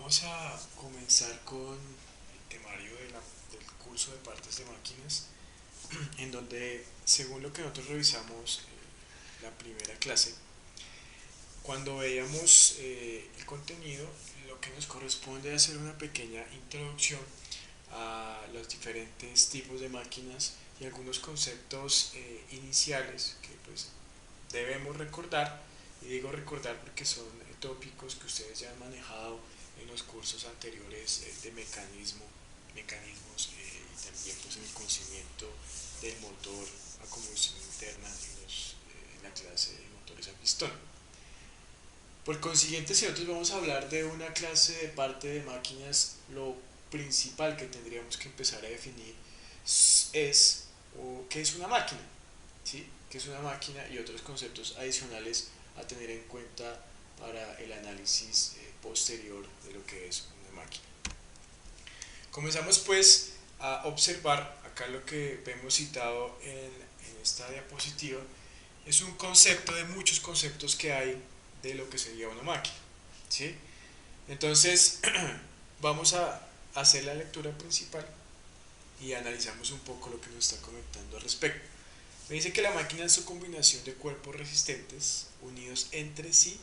Vamos a comenzar con el temario del curso de partes de máquinas, en donde, según lo que nosotros revisamos la primera clase, cuando veíamos el contenido, lo que nos corresponde es hacer una pequeña introducción a los diferentes tipos de máquinas y algunos conceptos iniciales que pues debemos recordar. Y digo recordar porque son tópicos que ustedes ya han manejado en los cursos anteriores de mecanismos y también pues en el conocimiento del motor a combustión interna en la clase de motores a pistón. Por consiguiente, si nosotros vamos a hablar de una clase de parte de máquinas, lo principal que tendríamos que empezar a definir es qué es una máquina, ¿sí? ¿Qué es una máquina? Y otros conceptos adicionales a tener en cuenta para el análisis posterior de lo que es una máquina. Comenzamos pues a observar acá lo que vemos citado en esta diapositiva. Es un concepto de muchos conceptos que hay de lo que sería una máquina, ¿sí? Entonces vamos a hacer la lectura principal y analizamos un poco lo que nos está comentando al respecto. Me dice que la máquina es su combinación de cuerpos resistentes unidos entre sí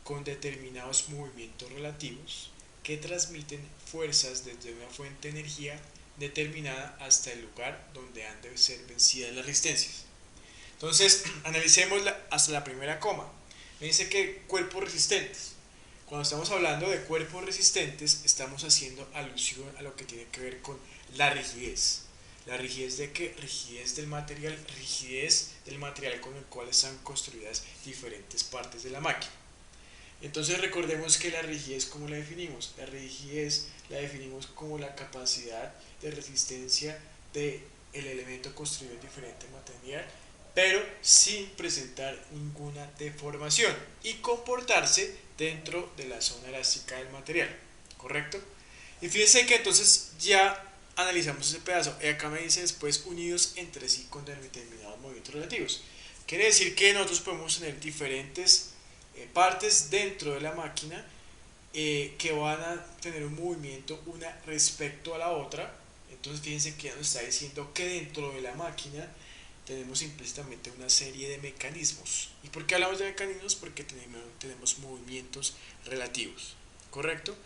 con determinados movimientos relativos que transmiten fuerzas desde una fuente de energía determinada hasta el lugar donde han de ser vencidas las resistencias. Entonces, analicemos hasta la primera coma. Me dice que cuerpos resistentes. Cuando estamos hablando de cuerpos resistentes, estamos haciendo alusión a lo que tiene que ver con la rigidez. ¿La rigidez de qué? Rigidez del material con el cual están construidas diferentes partes de la máquina. Entonces recordemos que la rigidez, ¿cómo la definimos? La rigidez la definimos como la capacidad de resistencia del elemento construido en diferente material, pero sin presentar ninguna deformación y comportarse dentro de la zona elástica del material, ¿correcto? Y fíjense que entonces ya analizamos ese pedazo. Y acá me dice después unidos entre sí con determinados movimientos relativos. Quiere decir que nosotros podemos tener diferentes partes dentro de la máquina que van a tener un movimiento una respecto a la otra. Entonces fíjense que ya nos está diciendo que dentro de la máquina tenemos implícitamente una serie de mecanismos. ¿Y por qué hablamos de mecanismos? Porque tenemos movimientos relativos, ¿correcto?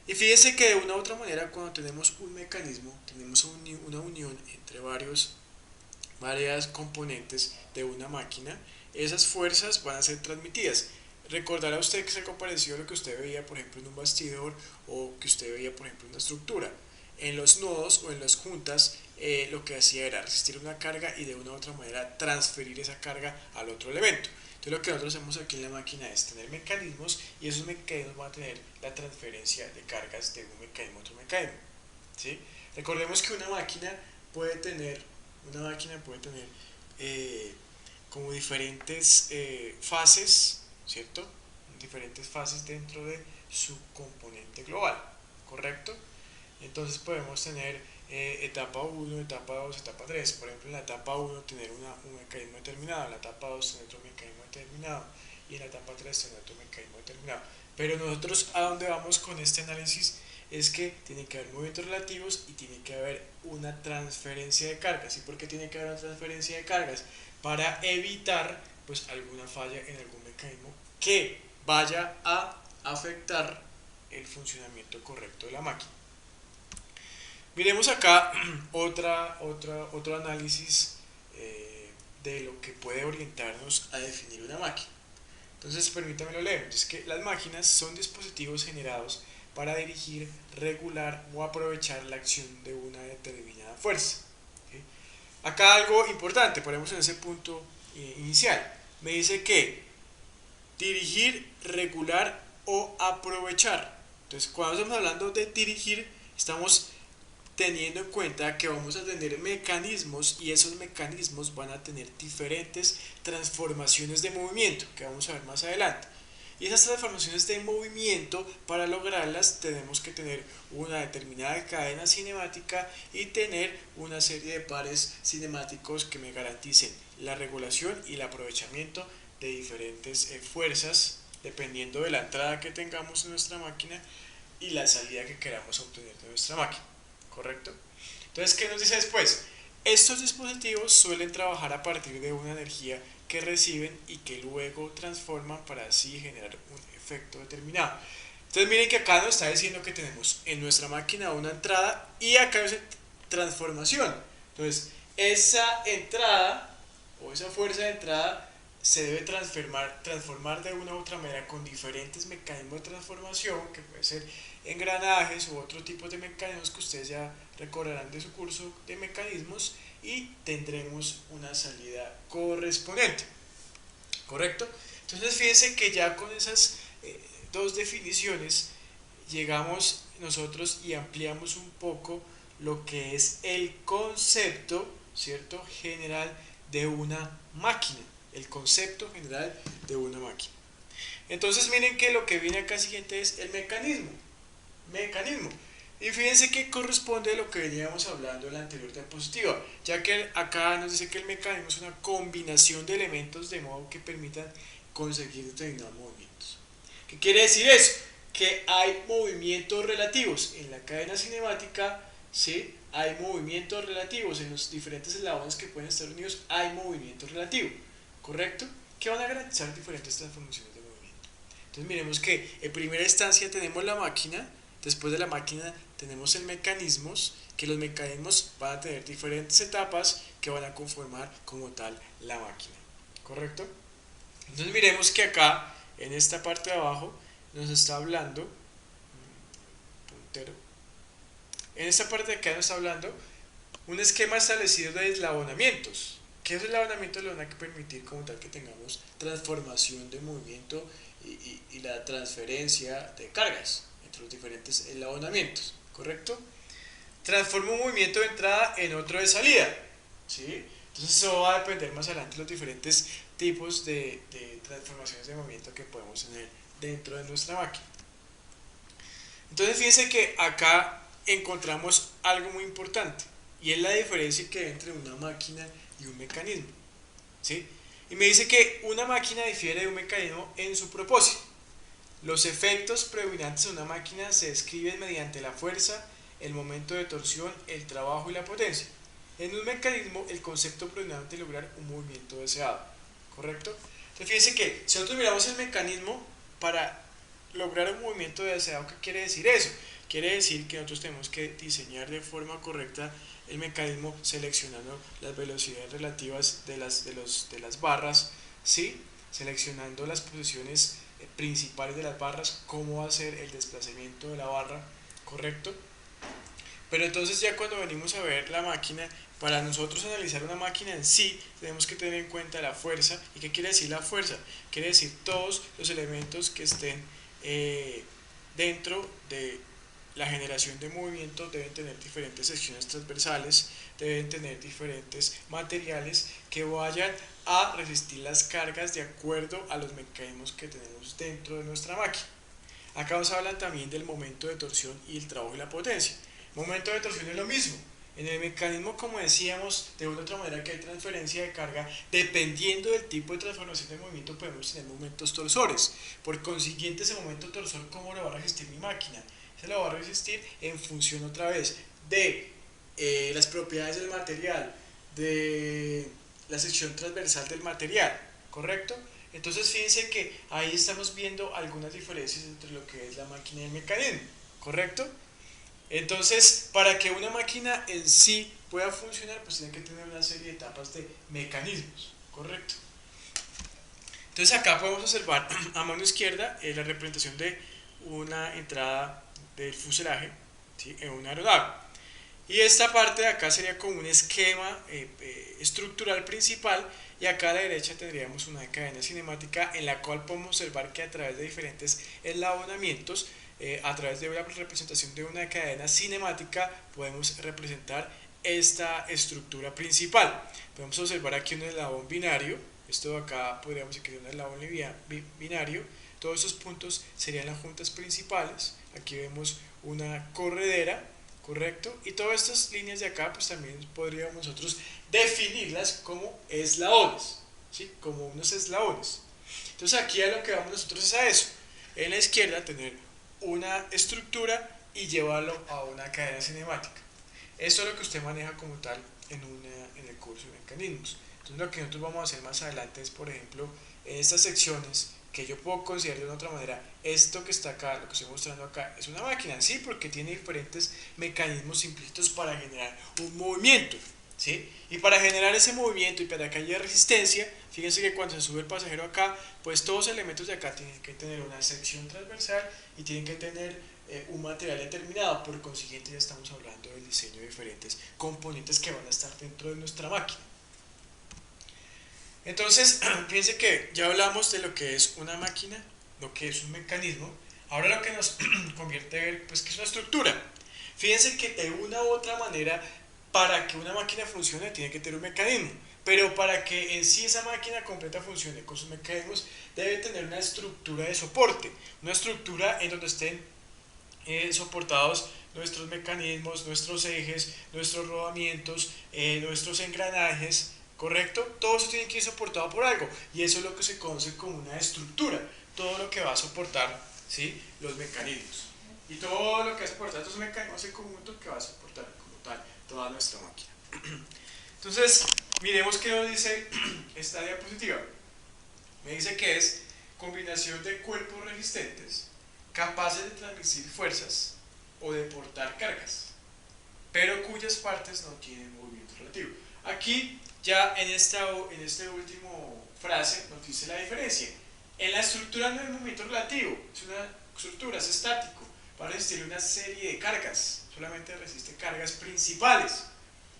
Y fíjense que de una u otra manera cuando tenemos un mecanismo, tenemos una unión entre varias componentes de una máquina, esas fuerzas van a ser transmitidas. Recordará usted que es algo parecido a lo que usted veía, por ejemplo, en un bastidor o que usted veía, por ejemplo, en una estructura. En los nodos o en las juntas, lo que hacía era resistir una carga y de una u otra manera transferir esa carga al otro elemento. Entonces lo que nosotros hacemos aquí en la máquina es tener mecanismos y esos mecanismos van a tener la transferencia de cargas de un mecanismo a otro mecanismo, ¿sí? Recordemos que una máquina puede tener como diferentes fases, ¿cierto? Diferentes fases dentro de su componente global, ¿correcto? Entonces podemos tener etapa 1, etapa 2, etapa 3. Por ejemplo, en la etapa 1 tener un mecanismo determinado, en la etapa 2 tener otro mecanismo determinado y en la etapa 3 tener otro mecanismo determinado. Pero nosotros a dónde vamos con este análisis es que tiene que haber movimientos relativos y tiene que haber una transferencia de cargas. ¿Y por qué tiene que haber una transferencia de cargas? Para evitar pues alguna falla en algún mecanismo que vaya a afectar el funcionamiento correcto de la máquina. Miremos acá otro análisis de lo que puede orientarnos a definir una máquina. Entonces, permítame lo leer. Es que las máquinas son dispositivos generados para dirigir, regular o aprovechar la acción de una determinada fuerza. ¿Sí? Acá algo importante, ponemos en ese punto inicial. Me dice que dirigir, regular o aprovechar. Entonces, cuando estamos hablando de dirigir, estamos teniendo en cuenta que vamos a tener mecanismos y esos mecanismos van a tener diferentes transformaciones de movimiento que vamos a ver más adelante. Y esas transformaciones de movimiento, para lograrlas, tenemos que tener una determinada cadena cinemática y tener una serie de pares cinemáticos que me garanticen la regulación y el aprovechamiento de diferentes fuerzas, dependiendo de la entrada que tengamos en nuestra máquina, y la salida que queramos obtener de nuestra máquina, ¿correcto? Entonces, ¿qué nos dice después? Estos dispositivos suelen trabajar a partir de una energía que reciben y que luego transforman para así generar un efecto determinado. Entonces miren que acá nos está diciendo que tenemos en nuestra máquina una entrada y acá dice transformación. Entonces esa entrada o esa fuerza de entrada se debe transformar de una u otra manera con diferentes mecanismos de transformación, que puede ser engranajes u otro tipo de mecanismos que ustedes ya recordarán de su curso de mecanismos, y tendremos una salida correspondiente, ¿correcto? Entonces fíjense que ya con esas dos definiciones llegamos nosotros y ampliamos un poco lo que es el concepto, ¿cierto?, general de una máquina, el concepto general de una máquina. Entonces miren que lo que viene acá siguiente es el mecanismo. Y fíjense que corresponde a lo que veníamos hablando en la anterior diapositiva, ya que acá nos dice que el mecanismo es una combinación de elementos de modo que permitan conseguir determinados movimientos. ¿Qué quiere decir eso? Que hay movimientos relativos en la cadena cinemática, ¿sí? Hay movimientos relativos en los diferentes eslabones que pueden estar unidos, hay movimiento relativo, ¿correcto? Que van a garantizar diferentes transformaciones de movimiento. Entonces miremos que en primera instancia tenemos la máquina, después de la máquina tenemos el mecanismos, que los mecanismos van a tener diferentes etapas que van a conformar como tal la máquina, ¿correcto? Entonces miremos que acá en esta parte de abajo nos está hablando puntero, en esta parte de acá nos está hablando un esquema establecido de eslabonamientos. ¿Qué es el eslabonamiento? Le van a permitir como tal que tengamos transformación de movimiento y la transferencia de cargas entre los diferentes eslabonamientos, ¿correcto? Transforma un movimiento de entrada en otro de salida, ¿sí? Entonces eso va a depender más adelante de los diferentes tipos de transformaciones de movimiento que podemos tener dentro de nuestra máquina. Entonces fíjense que acá encontramos algo muy importante, y es la diferencia que hay entre una máquina y un mecanismo, ¿sí? Y me dice que una máquina difiere de un mecanismo en su propósito. Los efectos predominantes de una máquina se describen mediante la fuerza, el momento de torsión, el trabajo y la potencia. En un mecanismo, el concepto predominante es lograr un movimiento deseado, ¿correcto? Entonces fíjense que si nosotros miramos el mecanismo para lograr un movimiento deseado, ¿qué quiere decir eso? Quiere decir que nosotros tenemos que diseñar de forma correcta el mecanismo seleccionando las velocidades relativas de las barras, ¿sí? Seleccionando las posiciones principales de las barras, cómo va a ser el desplazamiento de la barra, ¿correcto? Pero entonces ya cuando venimos a ver la máquina, para nosotros analizar una máquina en sí, tenemos que tener en cuenta la fuerza. ¿Y qué quiere decir la fuerza? Quiere decir todos los elementos que estén dentro de la generación de movimiento. Deben tener diferentes secciones transversales, deben tener diferentes materiales que vayan a resistir las cargas de acuerdo a los mecanismos que tenemos dentro de nuestra máquina. Acá nos hablan también del momento de torsión y el trabajo y la potencia. Momento de torsión es lo mismo. En el mecanismo, como decíamos, de una u otra manera que hay transferencia de carga, dependiendo del tipo de transformación de movimiento podemos tener momentos torsores. Por consiguiente, ese momento torsor, ¿cómo lo va a resistir mi máquina? Se lo va a resistir en función otra vez de las propiedades del material, de la sección transversal del material, ¿correcto? Entonces fíjense que ahí estamos viendo algunas diferencias entre lo que es la máquina y el mecanismo, ¿correcto? Entonces, para que una máquina en sí pueda funcionar, pues tiene que tener una serie de etapas de mecanismos, ¿correcto? Entonces acá podemos observar a mano izquierda la representación de una entrada del fuselaje, ¿sí?, en una aeronave. Y esta parte de acá sería como un esquema estructural principal, y acá a la derecha tendríamos una cadena cinemática en la cual podemos observar que a través de diferentes eslabonamientos, a través de la representación de una cadena cinemática, podemos representar esta estructura principal. Podemos observar aquí un eslabón binario, esto de acá podríamos decir que es un eslabón binario. Todos esos puntos serían las juntas principales. Aquí vemos una corredera, ¿correcto? Y todas estas líneas de acá pues también podríamos nosotros definirlas como eslabones, ¿sí?, como unos eslabones. Entonces aquí a lo que vamos nosotros es a eso. En la izquierda tener una estructura y llevarlo a una cadena cinemática. Esto es lo que usted maneja como tal en el curso de mecanismos. Entonces lo que nosotros vamos a hacer más adelante es, por ejemplo, en estas secciones que yo puedo considerar de una otra manera, esto que está acá, lo que estoy mostrando acá, es una máquina, ¿sí? Porque tiene diferentes mecanismos implícitos para generar un movimiento, ¿sí? Y para generar ese movimiento y para que haya resistencia, fíjense que cuando se sube el pasajero acá, pues todos los elementos de acá tienen que tener una sección transversal y tienen que tener un material determinado. Por consiguiente ya estamos hablando del diseño de diferentes componentes que van a estar dentro de nuestra máquina. Entonces, fíjense que ya hablamos de lo que es una máquina, lo que es un mecanismo. Ahora lo que nos convierte a ver, pues, que es una estructura. Fíjense que de una u otra manera, para que una máquina funcione, tiene que tener un mecanismo. Pero para que en sí esa máquina completa funcione con sus mecanismos, debe tener una estructura de soporte. Una estructura en donde estén soportados nuestros mecanismos, nuestros ejes, nuestros rodamientos, nuestros engranajes, ¿correcto? Todo eso tiene que ir soportado por algo y eso es lo que se conoce como una estructura, todo lo que va a soportar, ¿sí?, los mecanismos. Y todo lo que va a soportar estos mecanismos en conjunto que va a soportar como tal toda nuestra máquina. Entonces, miremos qué nos dice esta diapositiva. Me dice que es combinación de cuerpos resistentes capaces de transmitir fuerzas o de portar cargas, pero cuyas partes no tienen movimiento relativo. Aquí ya en este último frase nos dice la diferencia. En la estructura no hay movimiento relativo, es una estructura, es estático, va a resistir una serie de cargas, solamente resiste cargas principales,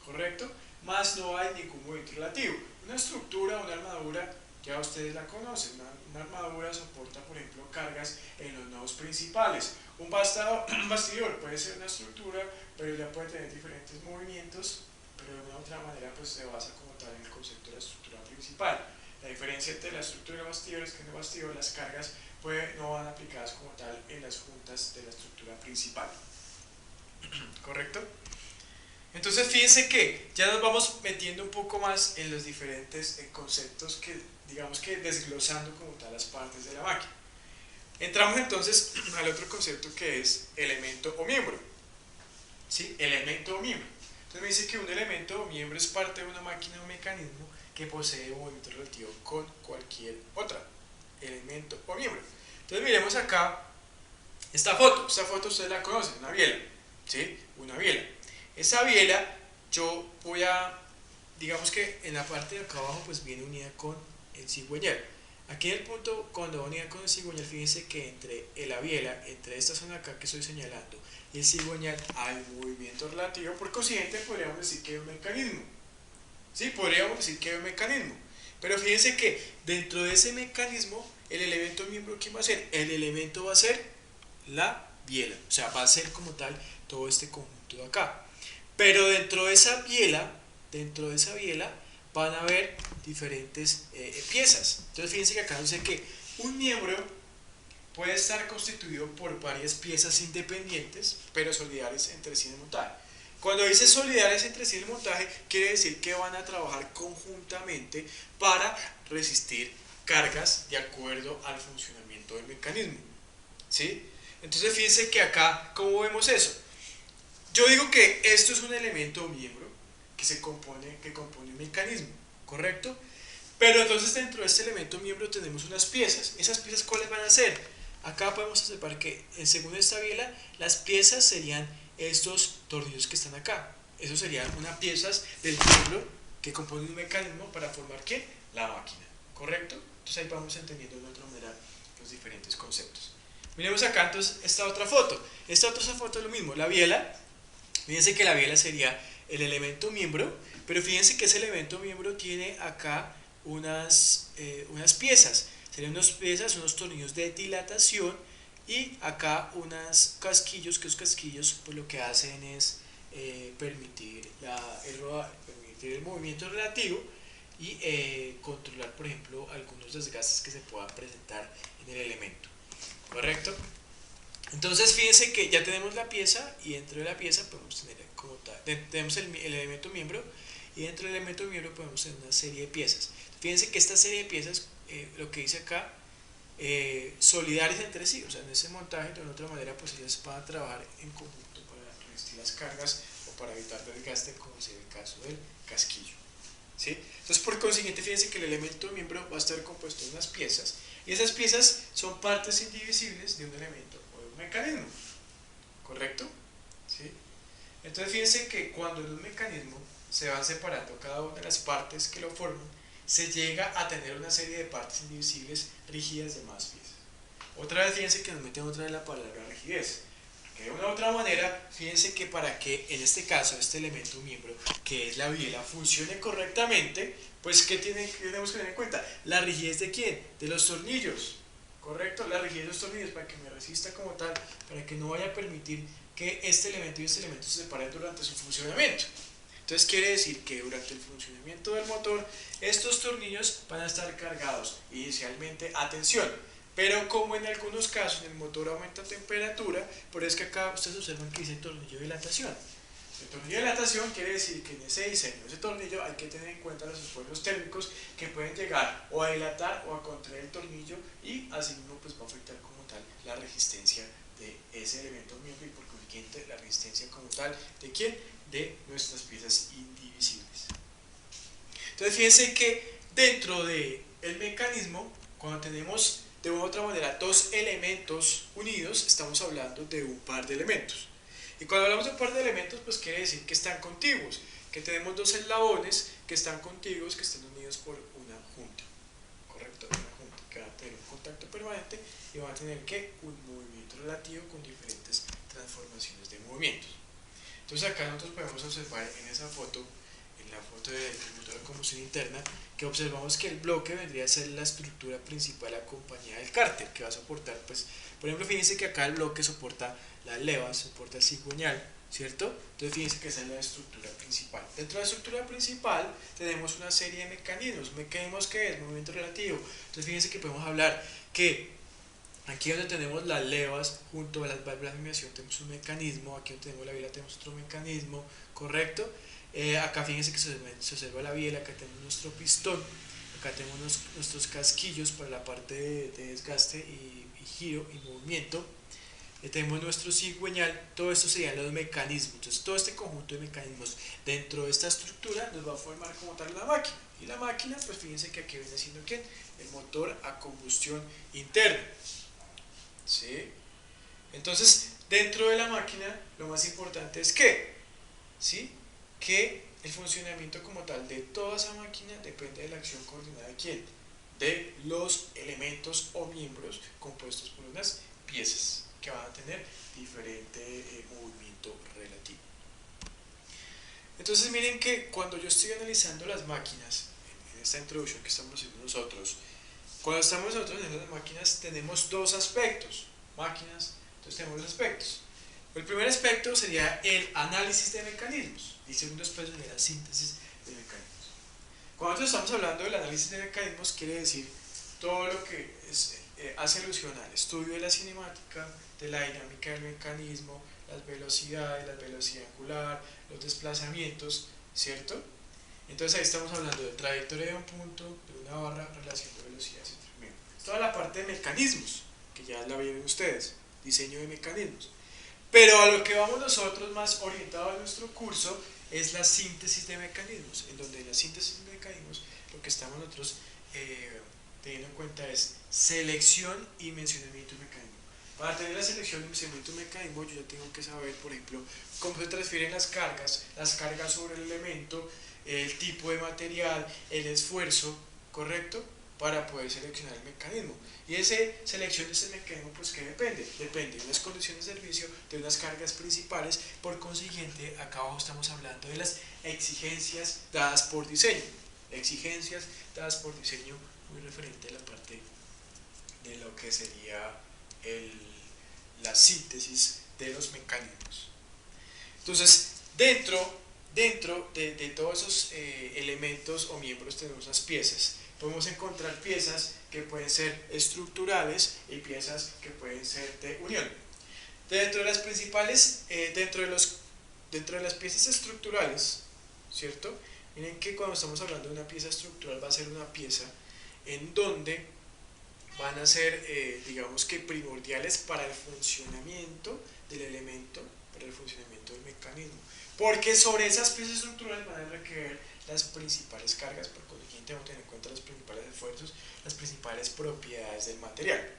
¿correcto? Más no hay ningún movimiento relativo. Una estructura, una armadura, ya ustedes la conocen, una armadura soporta, por ejemplo, cargas en los nodos principales. Un bastidor puede ser una estructura, pero ya puede tener diferentes movimientos, pero de una otra manera pues se basa como tal en el concepto de la estructura principal. La diferencia entre la estructura y el bastidor es que en el bastidor las cargas no van aplicadas como tal en las juntas de la estructura principal. ¿Correcto? Entonces fíjense que ya nos vamos metiendo un poco más en los diferentes conceptos que, digamos que desglosando como tal las partes de la máquina. Entramos entonces al otro concepto que es elemento o miembro. ¿Sí? Elemento o miembro. Entonces me dice que un elemento o miembro es parte de una máquina o mecanismo que posee movimiento relativo con cualquier otra elemento o miembro. Entonces miremos acá esta foto ustedes la conocen, una biela, ¿sí? Una biela. Esa biela yo voy a, digamos que en la parte de acá abajo pues viene unida con el cigüeñal. Aquí en el punto, cuando va unida con el cigüeñal, fíjense que entre la biela, entre esta zona acá que estoy señalando y el cigüeñal hay movimiento relativo, por consiguiente podríamos decir que hay un mecanismo. ¿Sí? Podríamos decir que hay un mecanismo. Pero fíjense que dentro de ese mecanismo, el elemento miembro, ¿quién va a ser? El elemento va a ser la biela. O sea, va a ser como tal todo este conjunto de acá. Pero dentro de esa biela, van a haber diferentes piezas. Entonces fíjense que acá dice que un miembro puede estar constituido por varias piezas independientes, pero solidarias entre sí en el montaje. Cuando dice solidarias entre sí en el montaje, quiere decir que van a trabajar conjuntamente para resistir cargas de acuerdo al funcionamiento del mecanismo. ¿Sí? Entonces fíjense que acá, ¿cómo vemos eso? Yo digo que esto es un elemento o miembro que compone un mecanismo, ¿correcto? Pero entonces dentro de este elemento miembro tenemos unas piezas. ¿Esas piezas cuáles van a ser? Acá podemos observar que según esta biela, las piezas serían estos tornillos que están acá. Esos serían unas piezas del miembro que componen un mecanismo para formar ¿qué? La máquina, ¿correcto? Entonces ahí vamos entendiendo de otra manera los diferentes conceptos. Miremos acá entonces esta otra foto. Esta otra foto es lo mismo, la biela. Fíjense que la biela sería el elemento miembro, pero fíjense que ese elemento miembro tiene acá unas piezas. Serían unas piezas, unos tornillos de dilatación y acá unos casquillos, que esos casquillos pues lo que hacen es permitir el movimiento relativo y controlar, por ejemplo, algunos desgastes que se puedan presentar en el elemento. ¿Correcto? Entonces fíjense que ya tenemos la pieza y dentro de la pieza podemos tener como tal, tenemos el elemento miembro y dentro del elemento miembro podemos tener una serie de piezas. Fíjense que esta serie de piezas, lo que dice acá, solidarias entre sí, o sea, en ese montaje de una otra manera pues ellas van a trabajar en conjunto para resistir las cargas o para evitar desgaste como es el caso del casquillo. ¿Sí? Entonces, por consiguiente, fíjense que el elemento miembro va a estar compuesto de unas piezas y esas piezas son partes indivisibles de un elemento o de un mecanismo, ¿correcto? ¿Sí? Entonces, fíjense que cuando en un mecanismo se van separando cada una de las partes que lo forman, se llega a tener una serie de partes indivisibles rígidas de más piezas. Otra vez, fíjense que nos meten otra vez la palabra rigidez. De una u otra manera, fíjense que para que en este caso este elemento miembro, que es la biela, funcione correctamente, pues ¿qué tenemos que tener en cuenta? La rigidez de quién? De los tornillos, ¿correcto? La rigidez de los tornillos para que me resista como tal, para que no vaya a permitir que este elemento y este elemento se separen durante su funcionamiento. Entonces quiere decir que durante el funcionamiento del motor, estos tornillos van a estar cargados inicialmente a tensión. Pero como en algunos casos en el motor aumenta temperatura, por eso es que acá ustedes observan que dice tornillo de dilatación. El tornillo de dilatación quiere decir que en ese diseño, ese tornillo, hay que tener en cuenta los esfuerzos térmicos que pueden llegar o a dilatar o a contraer el tornillo y así mismo pues va a afectar como tal la resistencia de ese elemento miembro y por consiguiente la resistencia como tal de ¿quién? De nuestras piezas indivisibles. Entonces fíjense que dentro del mecanismo, cuando tenemos de una u otra manera dos elementos unidos, estamos hablando de un par de elementos. Y cuando hablamos de un par de elementos, pues quiere decir que están contiguos, que tenemos dos eslabones que están contiguos, que están unidos por una junta, ¿correcto? Una junta que va a tener un contacto permanente y va a tener ¿qué? Un movimiento relativo con diferentes transformaciones de movimientos. Entonces acá nosotros podemos observar en esa foto, en la foto del motor de combustión interna, que observamos que el bloque vendría a ser la estructura principal acompañada del cárter, que va a soportar, pues, por ejemplo, fíjense que acá el bloque soporta las levas, soporta el cigüeñal, ¿cierto? Entonces fíjense que esa es la estructura principal. Dentro de la estructura principal tenemos una serie de mecanismos que es movimiento relativo. Entonces fíjense que podemos hablar que aquí donde tenemos las levas junto a las válvulas de animación tenemos un mecanismo, aquí donde tenemos la biela tenemos otro mecanismo, ¿correcto? Acá fíjense que se observa la biela, acá tenemos nuestro pistón, acá tenemos nuestros casquillos para la parte de desgaste y giro y movimiento. Tenemos nuestro cigüeñal, todo esto serían los mecanismos. Entonces todo este conjunto de mecanismos dentro de esta estructura nos va a formar como tal una máquina. Y la máquina, pues fíjense que aquí viene siendo ¿quién? El motor a combustión interna. ¿Sí? Entonces dentro de la máquina lo más importante es que, ¿sí? Que el funcionamiento como tal de toda esa máquina depende de la acción coordinada de quién? De los elementos o miembros compuestos por unas piezas que van a tener diferente movimiento relativo. Entonces miren que cuando yo estoy analizando las máquinas, en esta introducción que estamos haciendo nosotros, cuando estamos nosotros en las máquinas tenemos dos aspectos, máquinas, entonces tenemos dos aspectos. El primer aspecto sería el análisis de mecanismos y el segundo aspecto sería la síntesis de mecanismos. Cuando nosotros estamos hablando del análisis de mecanismos quiere decir todo lo que hace alusión al estudio de la cinemática, de la dinámica del mecanismo, las velocidades, la velocidad angular, los desplazamientos, ¿cierto? Entonces ahí estamos hablando de trayectoria de un punto, de una barra, relación de velocidades entre miembros. Toda la parte de mecanismos, que ya la vieron ustedes, diseño de mecanismos. Pero a lo que vamos nosotros más orientados a nuestro curso es la síntesis de mecanismos, en donde la síntesis de mecanismos lo que estamos nosotros teniendo en cuenta es selección y mencionamiento de mecanismo. Para tener la selección y mencionamiento de mecanismo yo ya tengo que saber, por ejemplo, cómo se transfieren las cargas sobre el elemento, el tipo de material, el esfuerzo, ¿correcto? Para poder seleccionar el mecanismo. Y esa selección de ese mecanismo, pues ¿qué depende? Depende de unas condiciones de servicio, de unas cargas principales. Por consiguiente, acá abajo estamos hablando de las exigencias dadas por diseño. Exigencias dadas por diseño, muy referente a la parte de lo que sería la síntesis de los mecanismos. Entonces, dentro de todos esos elementos o miembros tenemos unas piezas. Podemos encontrar piezas que pueden ser estructurales y piezas que pueden ser de unión. Dentro de las principales, dentro de las piezas estructurales, ¿cierto? Miren que cuando estamos hablando de una pieza estructural va a ser una pieza en donde van a ser, digamos que primordiales para el funcionamiento del elemento, para el funcionamiento del mecanismo. Porque sobre esas piezas estructurales van a requerir las principales cargas, por consiguiente vamos a tener en cuenta los principales esfuerzos, las principales propiedades del material.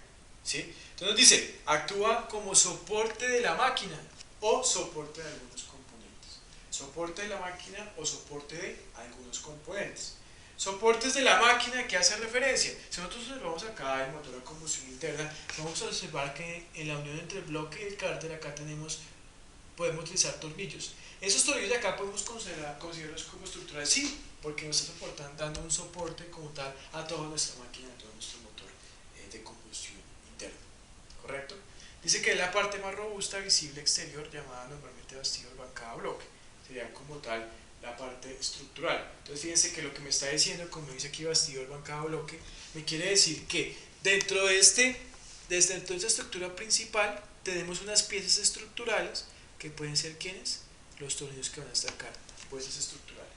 ¿Sí? Entonces nos dice, actúa como soporte de la máquina o soporte de algunos componentes. Soporte de la máquina o soporte de algunos componentes. Soportes de la máquina, que hace referencia. Si nosotros observamos acá el motor a combustión interna, vamos a observar que en la unión entre el bloque y el cárter acá podemos utilizar tornillos. Esos tornillos de acá podemos considerarlos como estructurales, sí, porque nos están dando un soporte como tal a toda nuestra máquina, a todo nuestro motor de combustión interna. ¿Correcto? Dice que es la parte más robusta, visible exterior, llamada normalmente bastidor, bancada, bloque. Sería como tal la parte estructural. Entonces fíjense que lo que me está diciendo, como dice aquí bastidor, bancada, bloque, me quiere decir que dentro de desde esta estructura principal, tenemos unas piezas estructurales que pueden ser ¿quiénes? Los tornillos que van a estar acá, piezas estructurales.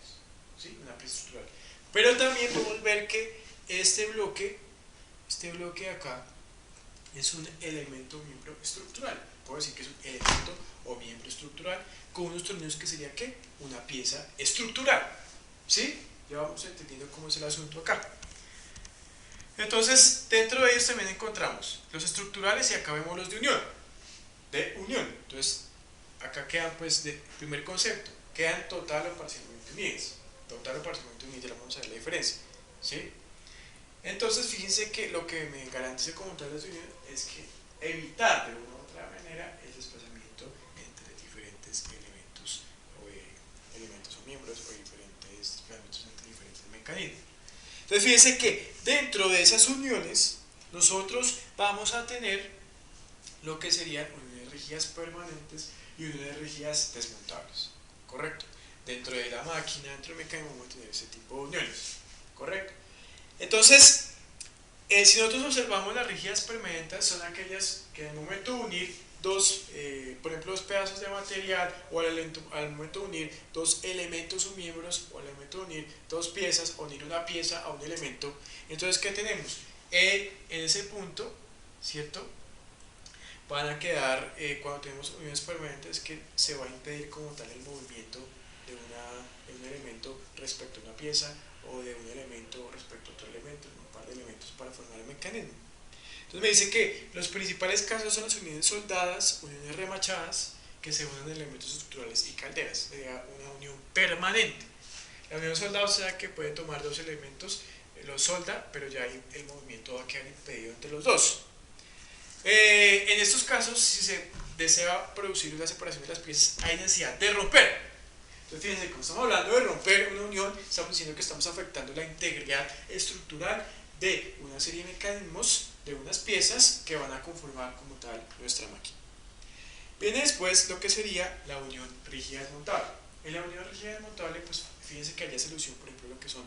¿Sí? Una pieza estructural. Pero también podemos ver que este bloque de acá es un elemento o miembro estructural. Puedo decir que es un elemento o miembro estructural con unos tornillos que sería ¿qué? Una pieza estructural. ¿Sí? Ya vamos entendiendo cómo es el asunto acá. Entonces, dentro de ellos también encontramos los estructurales y acá vemos los de unión. Entonces, acá quedan pues de primer concepto, quedan total o parcialmente unidas. Total o parcialmente unidas, ya vamos a ver la diferencia. ¿Sí? Entonces, fíjense que lo que me garantiza como tal las uniones es que evitar de una u otra manera el desplazamiento entre diferentes elementos o miembros o diferentes desplazamientos entre diferentes mecanismos. Entonces, fíjense que dentro de esas uniones nosotros vamos a tener lo que serían uniones rígidas permanentes y uniones rígidas desmontables. ¿Correcto? Dentro de la máquina, dentro del mecanismo, vamos a tener ese tipo de uniones. ¿Correcto? Entonces, si nosotros observamos las rígidas permanentes, son aquellas que en el momento de unir por ejemplo, dos pedazos de material, o al momento de unir dos elementos o miembros, o al momento de unir dos piezas, o unir una pieza a un elemento, entonces, ¿qué tenemos? En ese punto, ¿cierto? Van a quedar, cuando tenemos uniones permanentes, que se va a impedir como tal el movimiento de un elemento respecto a una pieza, o de un elemento respecto a otro elemento, un par de elementos para formar el mecanismo. Entonces me dice que los principales casos son las uniones soldadas, uniones remachadas, que se unen elementos estructurales y calderas. Sería una unión permanente. La unión soldada, o sea que puede tomar dos elementos, los solda, pero ya el movimiento va a quedar impedido entre los dos. En estos casos, si se desea producir la separación de las piezas, hay necesidad de romper. Entonces fíjense, como estamos hablando de romper una unión, estamos diciendo que estamos afectando la integridad estructural de una serie de mecanismos, de unas piezas que van a conformar como tal nuestra máquina. Viene después lo que sería la unión rígida desmontable. En la unión rígida desmontable, pues fíjense que allá se alusión, por ejemplo, lo que son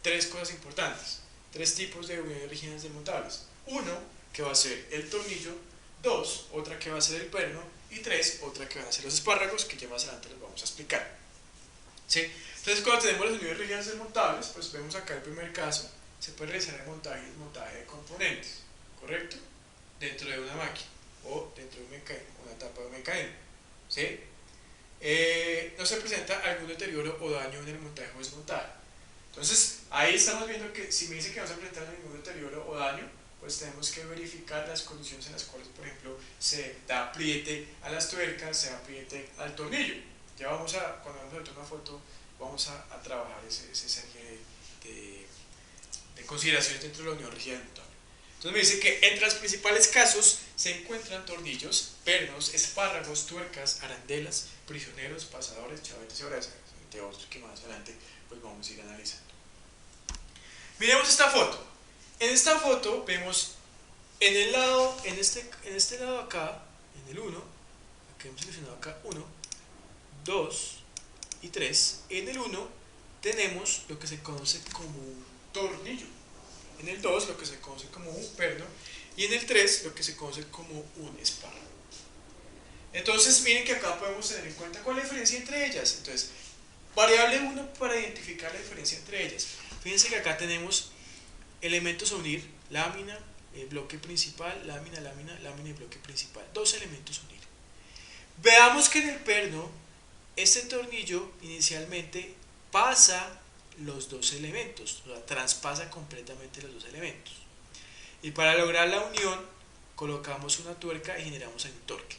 tres cosas importantes, tres tipos de uniones rígidas desmontables. Uno, que va a ser el tornillo; dos, otra que va a ser el perno; y tres, otra que van a ser los espárragos, que ya más adelante los vamos a explicar. ¿Sí? Entonces, cuando tenemos las uniones rígidas desmontables, pues vemos acá el primer caso, se puede realizar el montaje y desmontaje de componentes, ¿correcto? Dentro de una máquina o dentro de un mecanismo, una etapa de un mecanismo. ¿Sí? No se presenta algún deterioro o daño en el montaje o desmontaje. Entonces, ahí estamos viendo que si me dice que no se presenta ningún deterioro o daño, pues tenemos que verificar las condiciones en las cuales, por ejemplo, se da apriete a las tuercas, se da apriete al tornillo. Ya vamos cuando vamos a ver una foto, vamos a trabajar esa serie de consideraciones dentro de la unión rígida desmontable. Entonces me dice que entre los principales casos se encuentran tornillos, pernos, espárragos, tuercas, arandelas, prisioneros, pasadores, chavetes y abrazas, entre otros que más adelante pues vamos a ir analizando. Miremos esta foto. En esta foto vemos en este lado acá, en el 1, aquí hemos seleccionado acá 1, 2 y 3. En el 1 tenemos lo que se conoce como un tornillo. En el 2 lo que se conoce como un perno. Y en el 3 lo que se conoce como un espárrago. Entonces miren que acá podemos tener en cuenta cuál es la diferencia entre ellas. Entonces, variable 1 para identificar la diferencia entre ellas. Fíjense que acá tenemos elementos a unir, lámina, bloque principal, lámina, lámina, lámina y bloque principal. Dos elementos unir. Veamos que en el perno, este tornillo inicialmente pasa los dos elementos, o sea, traspasa completamente los dos elementos. Y para lograr la unión, colocamos una tuerca y generamos el torque.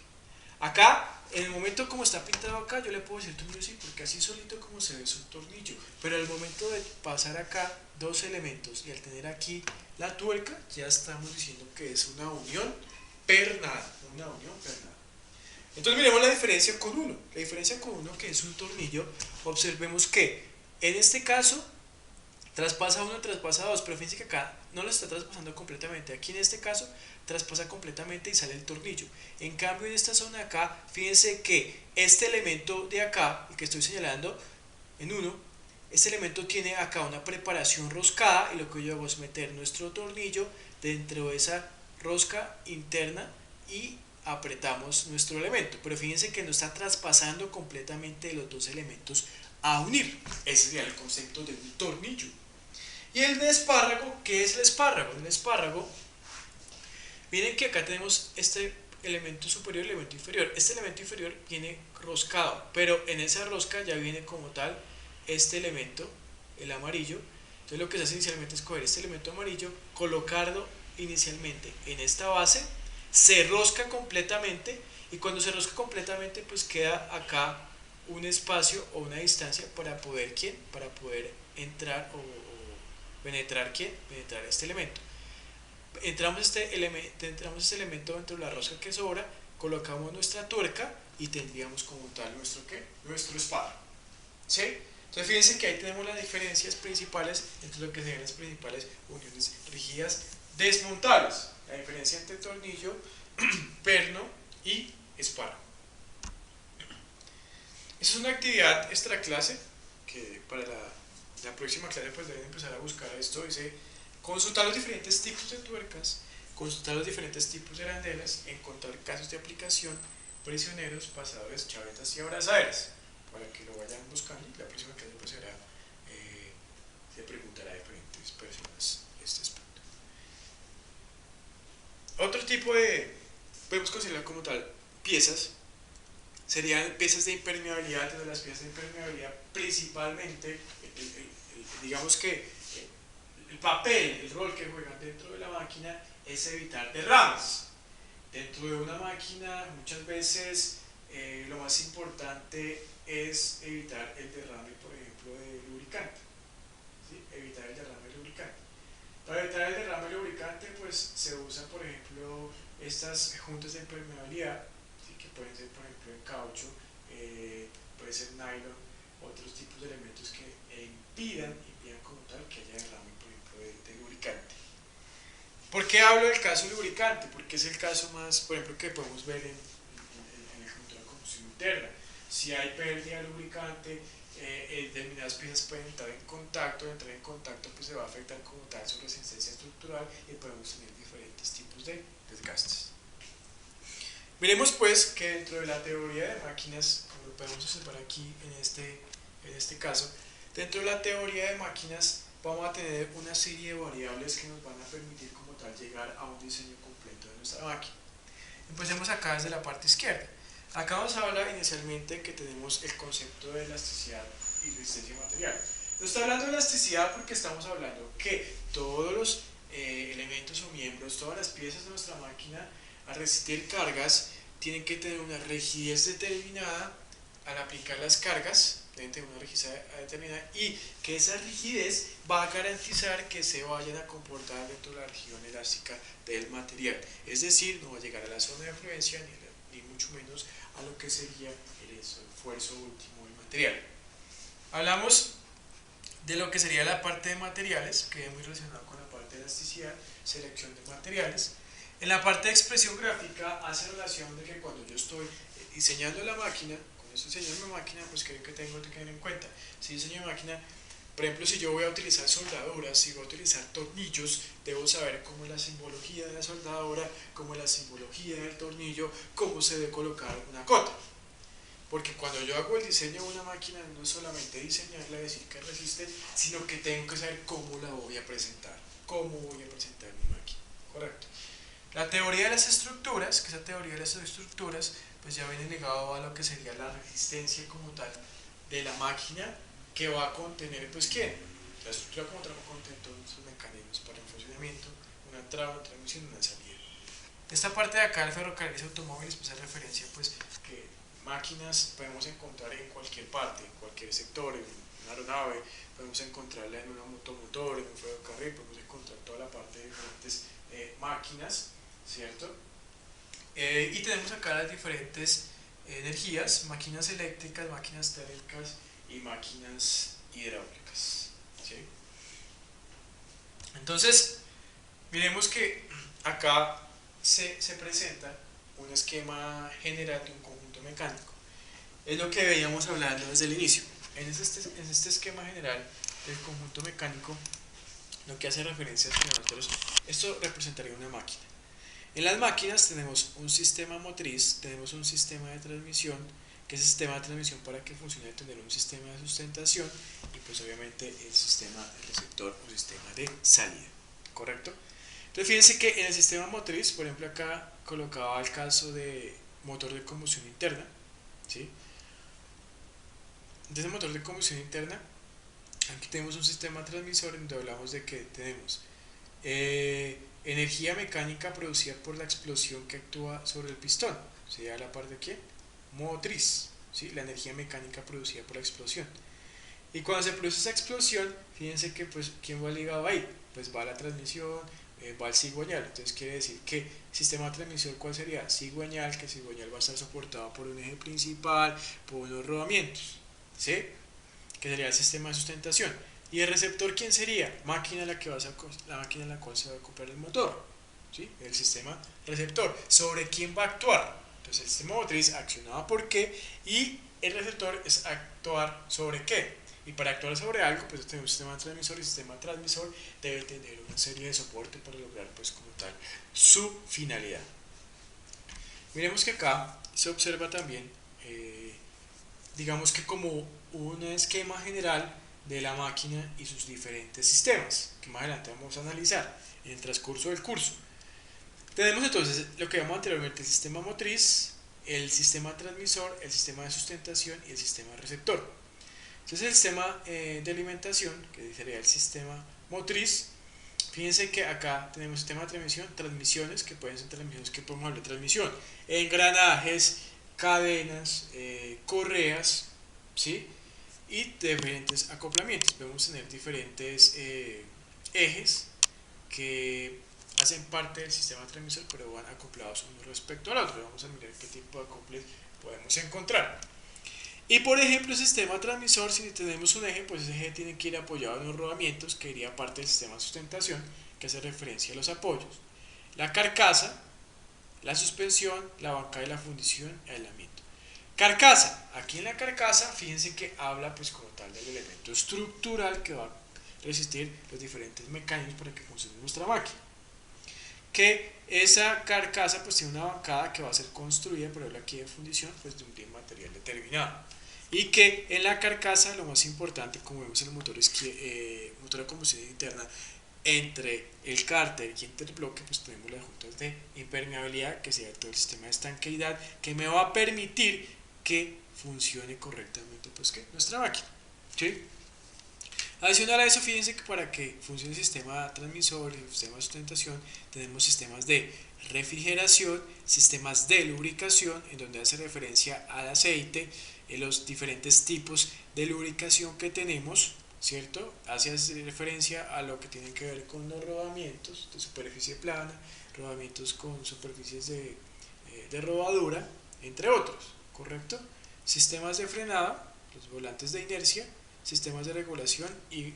Acá, en el momento como está pintado acá, yo le puedo decir tornillo sí, porque así solito como se ve es un tornillo. Pero al momento de pasar acá dos elementos y al tener aquí la tuerca, ya estamos diciendo que es una unión pernada. Una unión pernada. Entonces miremos la diferencia con uno. La diferencia con uno, que es un tornillo, observemos que en este caso traspasa uno, traspasa dos, pero fíjense que acá no lo está traspasando completamente. Aquí en este caso traspasa completamente y sale el tornillo. En cambio en esta zona de acá, fíjense que este elemento de acá, el que estoy señalando en uno, este elemento tiene acá una preparación roscada, y lo que yo hago es meter nuestro tornillo dentro de esa rosca interna y apretamos nuestro elemento. Pero fíjense que no está traspasando completamente los dos elementos a unir. Ese sería el concepto de un tornillo. Y el de espárrago, ¿qué es el espárrago? El espárrago, miren que acá tenemos este elemento superior y elemento inferior. Este elemento inferior viene roscado, pero en esa rosca ya viene como tal este elemento, el amarillo. Entonces lo que se hace inicialmente es coger este elemento amarillo, colocarlo inicialmente en esta base, se rosca completamente, y cuando se rosca completamente pues queda acá un espacio o una distancia para poder, ¿quién? Para poder entrar o penetrar, ¿quién? Penetrar este elemento. Entramos este elemento dentro de la rosca que sobra, colocamos nuestra tuerca y tendríamos como tal nuestro, ¿qué? Nuestro espárrago. ¿Sí? Entonces fíjense que ahí tenemos las diferencias principales entre lo que serían las principales uniones rígidas desmontables. La diferencia entre tornillo, perno y espárrago. Esa es una actividad extra clase que para la próxima clase pues deben empezar a buscar esto. Dice consultar los diferentes tipos de tuercas, consultar los diferentes tipos de arandelas, encontrar casos de aplicación, prisioneros, pasadores, chavetas y abrazaderas, para que lo vayan buscando, y la próxima clase pues será, se preguntará a diferentes personas este aspecto. Otro tipo de, podemos considerar como tal, piezas, serían piezas de impermeabilidad. De las piezas de impermeabilidad principalmente, digamos que el papel, el rol que juegan dentro de la máquina es evitar derrames. Dentro de una máquina muchas veces lo más importante es evitar el derrame, por ejemplo, de lubricante. ¿Sí? Evitar el derrame de lubricante. Para evitar el derrame de lubricante pues se usan, por ejemplo, estas juntas de impermeabilidad, ¿sí? Que pueden ser, por ejemplo, en caucho, puede ser nylon, otros tipos de elementos que impidan como tal que haya derrame, por ejemplo, de lubricante. ¿Por qué hablo del caso lubricante? Porque es el caso más, por ejemplo, que podemos ver en el control de combustión interna. Si hay pérdida de lubricante, determinadas piezas pueden entrar en contacto pues se va a afectar como tal su resistencia estructural y podemos tener diferentes tipos de desgastes. Miremos pues que dentro de la teoría de máquinas, como lo podemos observar aquí en este caso, dentro de la teoría de máquinas vamos a tener una serie de variables que nos van a permitir como tal llegar a un diseño completo de nuestra máquina. Empecemos acá desde la parte izquierda. Acá nos habla inicialmente que tenemos el concepto de elasticidad y resistencia material. Nos está hablando de elasticidad porque estamos hablando que todos los elementos o miembros, todas las piezas de nuestra máquina, al resistir cargas, tienen que tener una rigidez determinada. Al aplicar las cargas deben tener una rigidez determinada, y que esa rigidez va a garantizar que se vayan a comportar dentro de la región elástica del material. Es decir, no va a llegar a la zona de fluencia ni mucho menos a lo que sería el esfuerzo último del material. Hablamos de lo que sería la parte de materiales, que es muy relacionado con la parte de elasticidad, selección de materiales. En la parte de expresión gráfica hace relación de que cuando yo estoy diseñando la máquina, cuando estoy diseñando mi máquina, pues creo que tengo que tener en cuenta. Si diseño mi máquina, por ejemplo, si yo voy a utilizar soldaduras, si voy a utilizar tornillos, debo saber cómo es la simbología de la soldadura, cómo es la simbología del tornillo, cómo se debe colocar una cota. Porque cuando yo hago el diseño de una máquina, no es solamente diseñarla, decir que resiste, sino que tengo que saber cómo la voy a presentar, cómo voy a presentar mi máquina. Correcto. La teoría de las estructuras, que esa teoría de las estructuras, pues ya viene ligado a lo que sería la resistencia como tal de la máquina, que va a contener, pues, ¿qué? La estructura como tal va a contener todos sus mecanismos para el funcionamiento, una entrada, una transmisión, una salida. Esta parte de acá, el ferrocarriles automóviles, pues hace referencia, pues, que máquinas podemos encontrar en cualquier parte, en cualquier sector, en una aeronave, podemos encontrarla en un automotor, en un ferrocarril, podemos encontrar toda la parte de diferentes máquinas, ¿cierto? Y tenemos acá las diferentes energías, máquinas eléctricas, máquinas térmicas y máquinas hidráulicas, ¿sí? Entonces, miremos que acá se presenta un esquema general de un conjunto mecánico. Es lo que veníamos hablando desde el inicio. En este esquema general del conjunto mecánico, lo que hace referencia es que nosotros, esto representaría una máquina. En las máquinas tenemos un sistema motriz, tenemos un sistema de transmisión, que es el sistema de transmisión para que funcione tener un sistema de sustentación y pues obviamente el sistema receptor o sistema de salida, ¿correcto? Entonces fíjense que en el sistema motriz, por ejemplo acá colocaba el caso de motor de combustión interna, ¿sí? Entonces el motor de combustión interna, aquí tenemos un sistema transmisor en donde hablamos de que tenemos energía mecánica producida por la explosión que actúa sobre el pistón, sería la parte de ¿qué? Motriz, ¿sí? La energía mecánica producida por la explosión. Y cuando se produce esa explosión, fíjense que pues ¿quién va ligado ahí? Pues va la transmisión, va el cigüeñal. Entonces quiere decir que sistema transmisor, ¿cuál sería? Cigüeñal, que cigüeñal va a estar soportado por un eje principal, por unos rodamientos, ¿sí? Que sería el sistema de sustentación. ¿Y el receptor quién sería? Máquina la máquina en la cual se va a acoplar el motor, ¿sí? El sistema receptor. ¿Sobre quién va a actuar? Entonces el sistema motriz accionaba por qué y el receptor es actuar sobre qué. Y para actuar sobre algo, pues tenemos un sistema transmisor y el sistema transmisor debe tener una serie de soporte para lograr, pues como tal, su finalidad. Miremos que acá se observa también, digamos que como un esquema general de la máquina y sus diferentes sistemas, que más adelante vamos a analizar en el transcurso del curso. Tenemos entonces lo que llamamos anteriormente el sistema motriz, el sistema transmisor, el sistema de sustentación y el sistema receptor. Entonces el sistema de alimentación, que sería el sistema motriz, fíjense que acá tenemos sistema de transmisión, transmisiones, que pueden ser transmisiones que podemos hablar de transmisión, engranajes, cadenas, correas, ¿sí? Y diferentes acoplamientos. Podemos tener diferentes ejes que hacen parte del sistema transmisor, pero van acoplados uno respecto al otro. Vamos a mirar qué tipo de acoples podemos encontrar. Y por ejemplo, el sistema transmisor, si tenemos un eje, pues ese eje tiene que ir apoyado en los rodamientos, que iría parte del sistema de sustentación, que hace referencia a los apoyos. La carcasa, la suspensión, la bancada de la fundición, el aislamiento. Carcasa, aquí en la carcasa, fíjense que habla pues como tal del elemento estructural que va a resistir los diferentes mecanismos para que funcione nuestra máquina. Que esa carcasa pues tiene una bancada que va a ser construida, por ejemplo aquí de fundición, pues de un bien material determinado. Y que en la carcasa lo más importante, como vemos en el motor, es que motor de combustión interna, entre el cárter y entre el bloque, pues tenemos las juntas de impermeabilidad, que sería todo el sistema de estanqueidad, que me va a permitir que funcione correctamente pues que nuestra máquina, ¿sí? Adicional a eso, fíjense que para que funcione el sistema transmisor y el sistema de sustentación, tenemos sistemas de refrigeración, sistemas de lubricación, en donde hace referencia al aceite, en los diferentes tipos de lubricación que tenemos, ¿cierto? Hace referencia a lo que tiene que ver con los rodamientos de superficie plana, rodamientos con superficies de rodadura, entre otros, ¿correcto? Sistemas de frenado, los volantes de inercia, sistemas de regulación y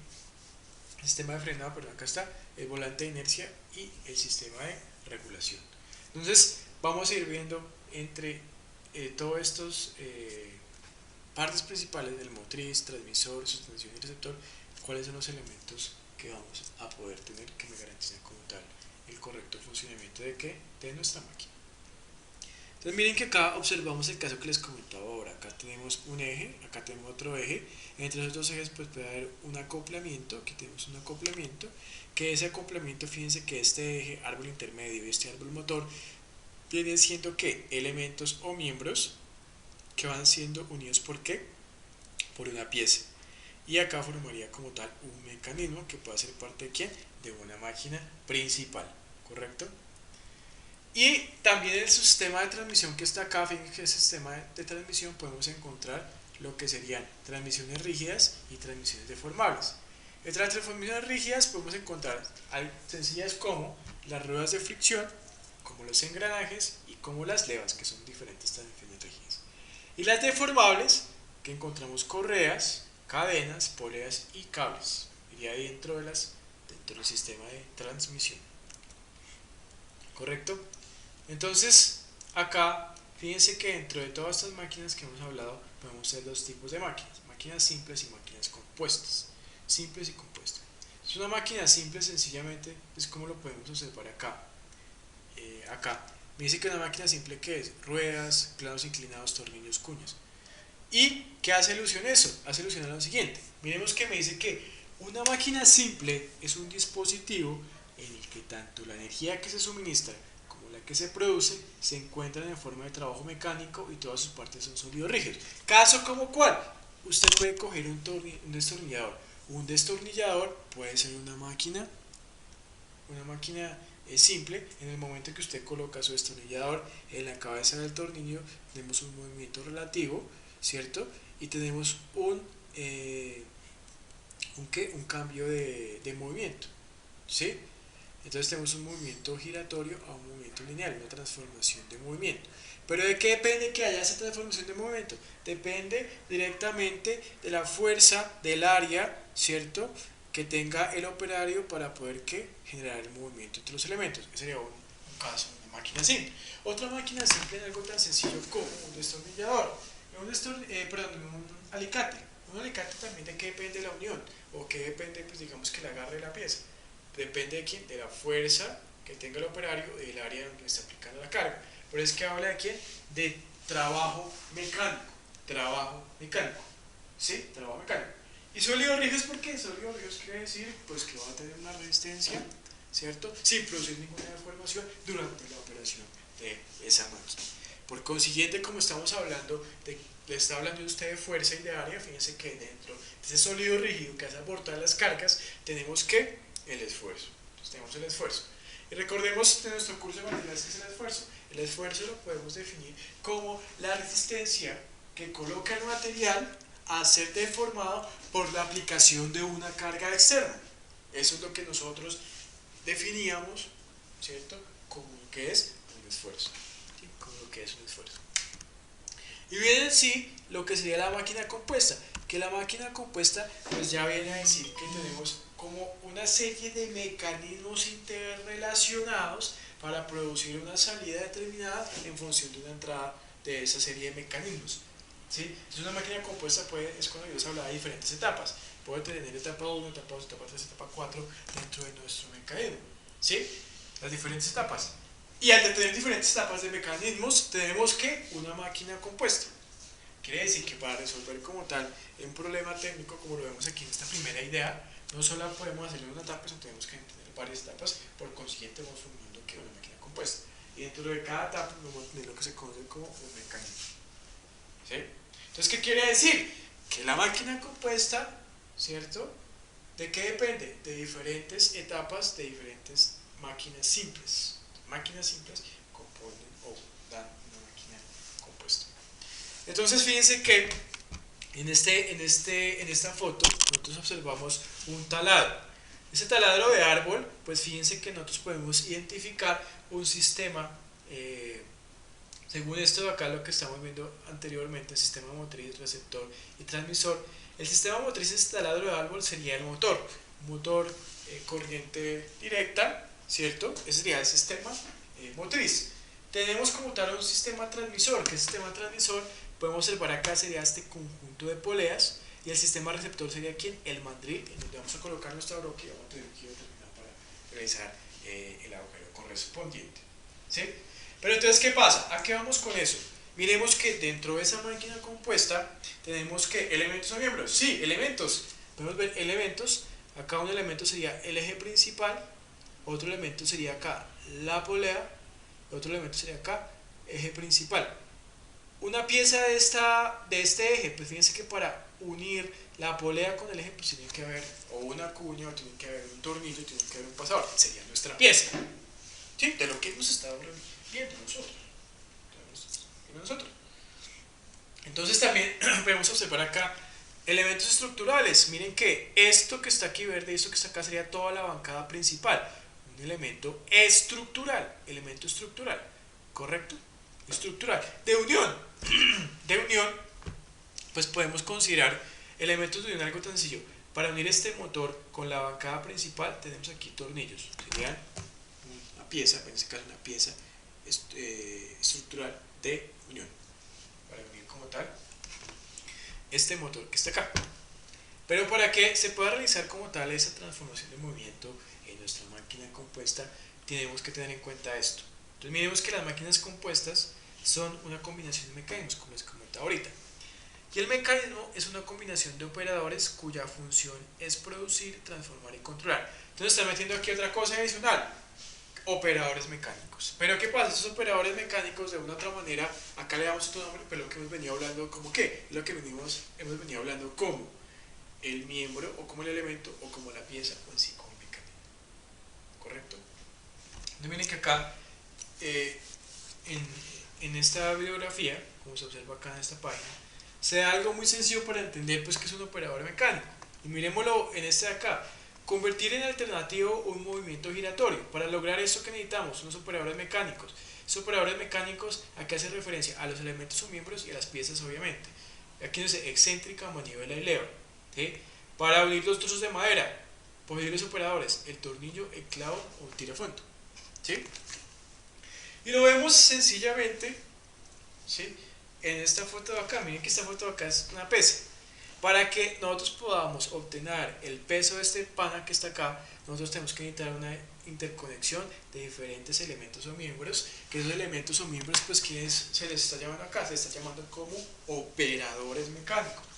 sistema de frenado, perdón, acá está el volante de inercia y el sistema de regulación. Entonces vamos a ir viendo entre todos estos partes principales del motriz, transmisor, suspensión y receptor, cuáles son los elementos que vamos a poder tener que me garanticen como tal el correcto funcionamiento de nuestra máquina. Entonces miren que acá observamos el caso que les comentaba ahora. acá tenemos un eje, acá tenemos otro eje, entre esos dos ejes pues puede haber un acoplamiento, aquí tenemos un acoplamiento, que ese acoplamiento, fíjense que este eje, árbol intermedio y este árbol motor, vienen siendo ¿qué? Elementos o miembros que van siendo unidos ¿por qué? Por una pieza. Y acá formaría como tal un mecanismo que puede ser parte de ¿quién? De una máquina principal, ¿correcto? Y también el sistema de transmisión que está acá, fíjense que en el sistema de transmisión podemos encontrar lo que serían transmisiones rígidas y transmisiones deformables. Entre las transmisiones rígidas podemos encontrar sencillas como las ruedas de fricción, como los engranajes y como las levas, que son diferentes transmisiones rígidas. Y las deformables, que encontramos correas, cadenas, poleas y cables. Iría dentro del sistema de transmisión. ¿Correcto? Entonces, acá, fíjense que dentro de todas estas máquinas que hemos hablado, podemos hacer dos tipos de máquinas. Máquinas simples y máquinas compuestas. Simples y compuestas. Es una máquina simple, sencillamente, es como lo podemos observar acá. Acá, me dice que una máquina simple que es ruedas, planos inclinados, tornillos, cuñas. ¿Y qué hace alusión a eso? Hace alusión a lo siguiente. Miremos que me dice que una máquina simple es un dispositivo en el que tanto la energía que se suministra como la que se produce se encuentran en forma de trabajo mecánico y todas sus partes son sólidos rígidos. ¿Caso como cuál? Usted puede coger un destornillador. Un destornillador puede ser una máquina simple. En el momento que usted coloca su destornillador en la cabeza del tornillo, tenemos un movimiento relativo, ¿cierto? Y tenemos un cambio de movimiento, ¿sí? Entonces tenemos un movimiento giratorio a un movimiento lineal, una transformación de movimiento. ¿Pero de qué depende que haya esa transformación de movimiento? Depende directamente de la fuerza del área, ¿cierto?, que tenga el operario para poder generar el movimiento entre los elementos. Ese sería un caso, una máquina simple. Otra máquina simple es algo tan sencillo como un destornillador, un alicate. Un alicate también de qué depende la unión, o qué depende, pues digamos que el agarre de la pieza. Depende de quién, de la fuerza que tenga el operario, del área donde está aplicando la carga. Por eso es que habla de quién, de trabajo mecánico. Trabajo mecánico. ¿Sí? Trabajo mecánico. ¿Y sólidos rígidos por qué? Sólidos rígidos quiere decir pues que va a tener una resistencia, ¿cierto? Sin producir ninguna deformación durante la operación de esa máquina. Por consiguiente, como estamos hablando, le está hablando de usted de fuerza y de área, fíjense que dentro de ese sólido rígido que hace aportar las cargas, tenemos que el esfuerzo. Entonces tenemos el esfuerzo. Y recordemos de nuestro curso de materiales que es el esfuerzo. El esfuerzo lo podemos definir como la resistencia que coloca el material a ser deformado por la aplicación de una carga externa. Eso es lo que nosotros definíamos, ¿cierto?, como lo que es un esfuerzo. ¿Sí? Como lo que es un esfuerzo. Y viene en sí lo que sería la máquina compuesta, que la máquina compuesta pues ya viene a decir que tenemos como una serie de mecanismos interrelacionados para producir una salida determinada en función de una entrada de esa serie de mecanismos. ¿Sí? Es una máquina compuesta, es cuando yo les hablaba de diferentes etapas. Puede tener etapa 1, etapa 2, etapa 3, etapa 4 dentro de nuestro mecanismo. ¿Sí? Las diferentes etapas. Y al tener diferentes etapas de mecanismos, tenemos que una máquina compuesta. Quiere decir que para resolver como tal un problema técnico, como lo vemos aquí en esta primera idea, no solo podemos hacerlo en una etapa, sino tenemos que tener varias etapas. Por consiguiente, vamos formando que una máquina compuesta. Y dentro de cada etapa vamos a tener lo que se conoce como un mecanismo. ¿Sí? Entonces, ¿qué quiere decir? Que la máquina compuesta, ¿cierto?, ¿de qué depende? De diferentes etapas de diferentes máquinas simples. Máquinas simples componen o dan una máquina compuesta. Entonces, fíjense que en esta foto nosotros observamos un taladro. Ese taladro de árbol, pues fíjense que nosotros podemos identificar un sistema, según esto de acá, lo que estamos viendo anteriormente, sistema motriz, receptor y transmisor. El sistema motriz de este taladro de árbol sería el motor, corriente directa, ¿cierto? Ese sería el sistema motriz. Tenemos como tal un sistema transmisor, que el sistema transmisor, podemos observar acá, sería este conjunto de poleas, y el sistema receptor sería ¿quién? El mandril, en donde vamos a colocar nuestra broca y vamos a tener que determinar para realizar el agujero correspondiente. ¿Sí? Pero entonces, ¿qué pasa? ¿A qué vamos con eso? Miremos que dentro de esa máquina compuesta tenemos que elementos o miembros. Sí, elementos. Podemos ver elementos. Acá un elemento sería el eje principal, otro elemento sería acá la polea, otro elemento sería acá eje principal. Una pieza de este eje, pues fíjense que para unir la polea con el eje, pues tiene que haber o una cuña, o tiene que haber un tornillo, tiene que haber un pasador. Sería nuestra pieza. ¿Sí? De lo que hemos estado viendo nosotros. Entonces también podemos observar acá elementos estructurales. Miren que esto que está aquí verde y esto que está acá sería toda la bancada principal. Un elemento estructural, ¿correcto? Estructural. De unión, pues podemos considerar elementos de unión algo tan sencillo. Para unir este motor con la bancada principal tenemos aquí tornillos. Serían una pieza, en este caso una pieza estructural de unión. Para unir como tal este motor que está acá. Pero para que se pueda realizar como tal esa transformación de movimiento en nuestra máquina compuesta, tenemos que tener en cuenta esto. Entonces miremos que las máquinas compuestas son una combinación de mecanismos, como les comentaba ahorita. Y el mecanismo es una combinación de operadores cuya función es producir, transformar y controlar. Entonces está metiendo aquí otra cosa adicional, operadores mecánicos. Pero ¿qué pasa? Estos operadores mecánicos de una u otra manera, acá le damos otro nombre, pero lo que hemos venido hablando como ¿qué? Lo que hemos venido hablando como el miembro o como el elemento o como la pieza o en sí como el mecanismo. ¿Correcto? Entonces miren que acá en esta bibliografía, como se observa acá en esta página, se da algo muy sencillo para entender pues que es un operador mecánico. Y miremoslo en este de acá. Convertir en alternativo un movimiento giratorio. Para lograr esto que necesitamos, unos operadores mecánicos. Esos operadores mecánicos aquí hacen referencia a los elementos o miembros y a las piezas obviamente. Aquí dice excéntrica, manivela y leva. ¿Sí? Para unir los trozos de madera, posibles operadores, el tornillo, el clavo o el tirafondo. ¿Sí? Y lo vemos sencillamente, ¿sí? En esta foto de acá. Miren que esta foto de acá es una pesa. Para que nosotros podamos obtener el peso de este pana que está acá, nosotros tenemos que necesitar una interconexión de diferentes elementos o miembros, que esos elementos o miembros, pues, ¿quiénes se les está llamando acá? Se les está llamando como operadores mecánicos.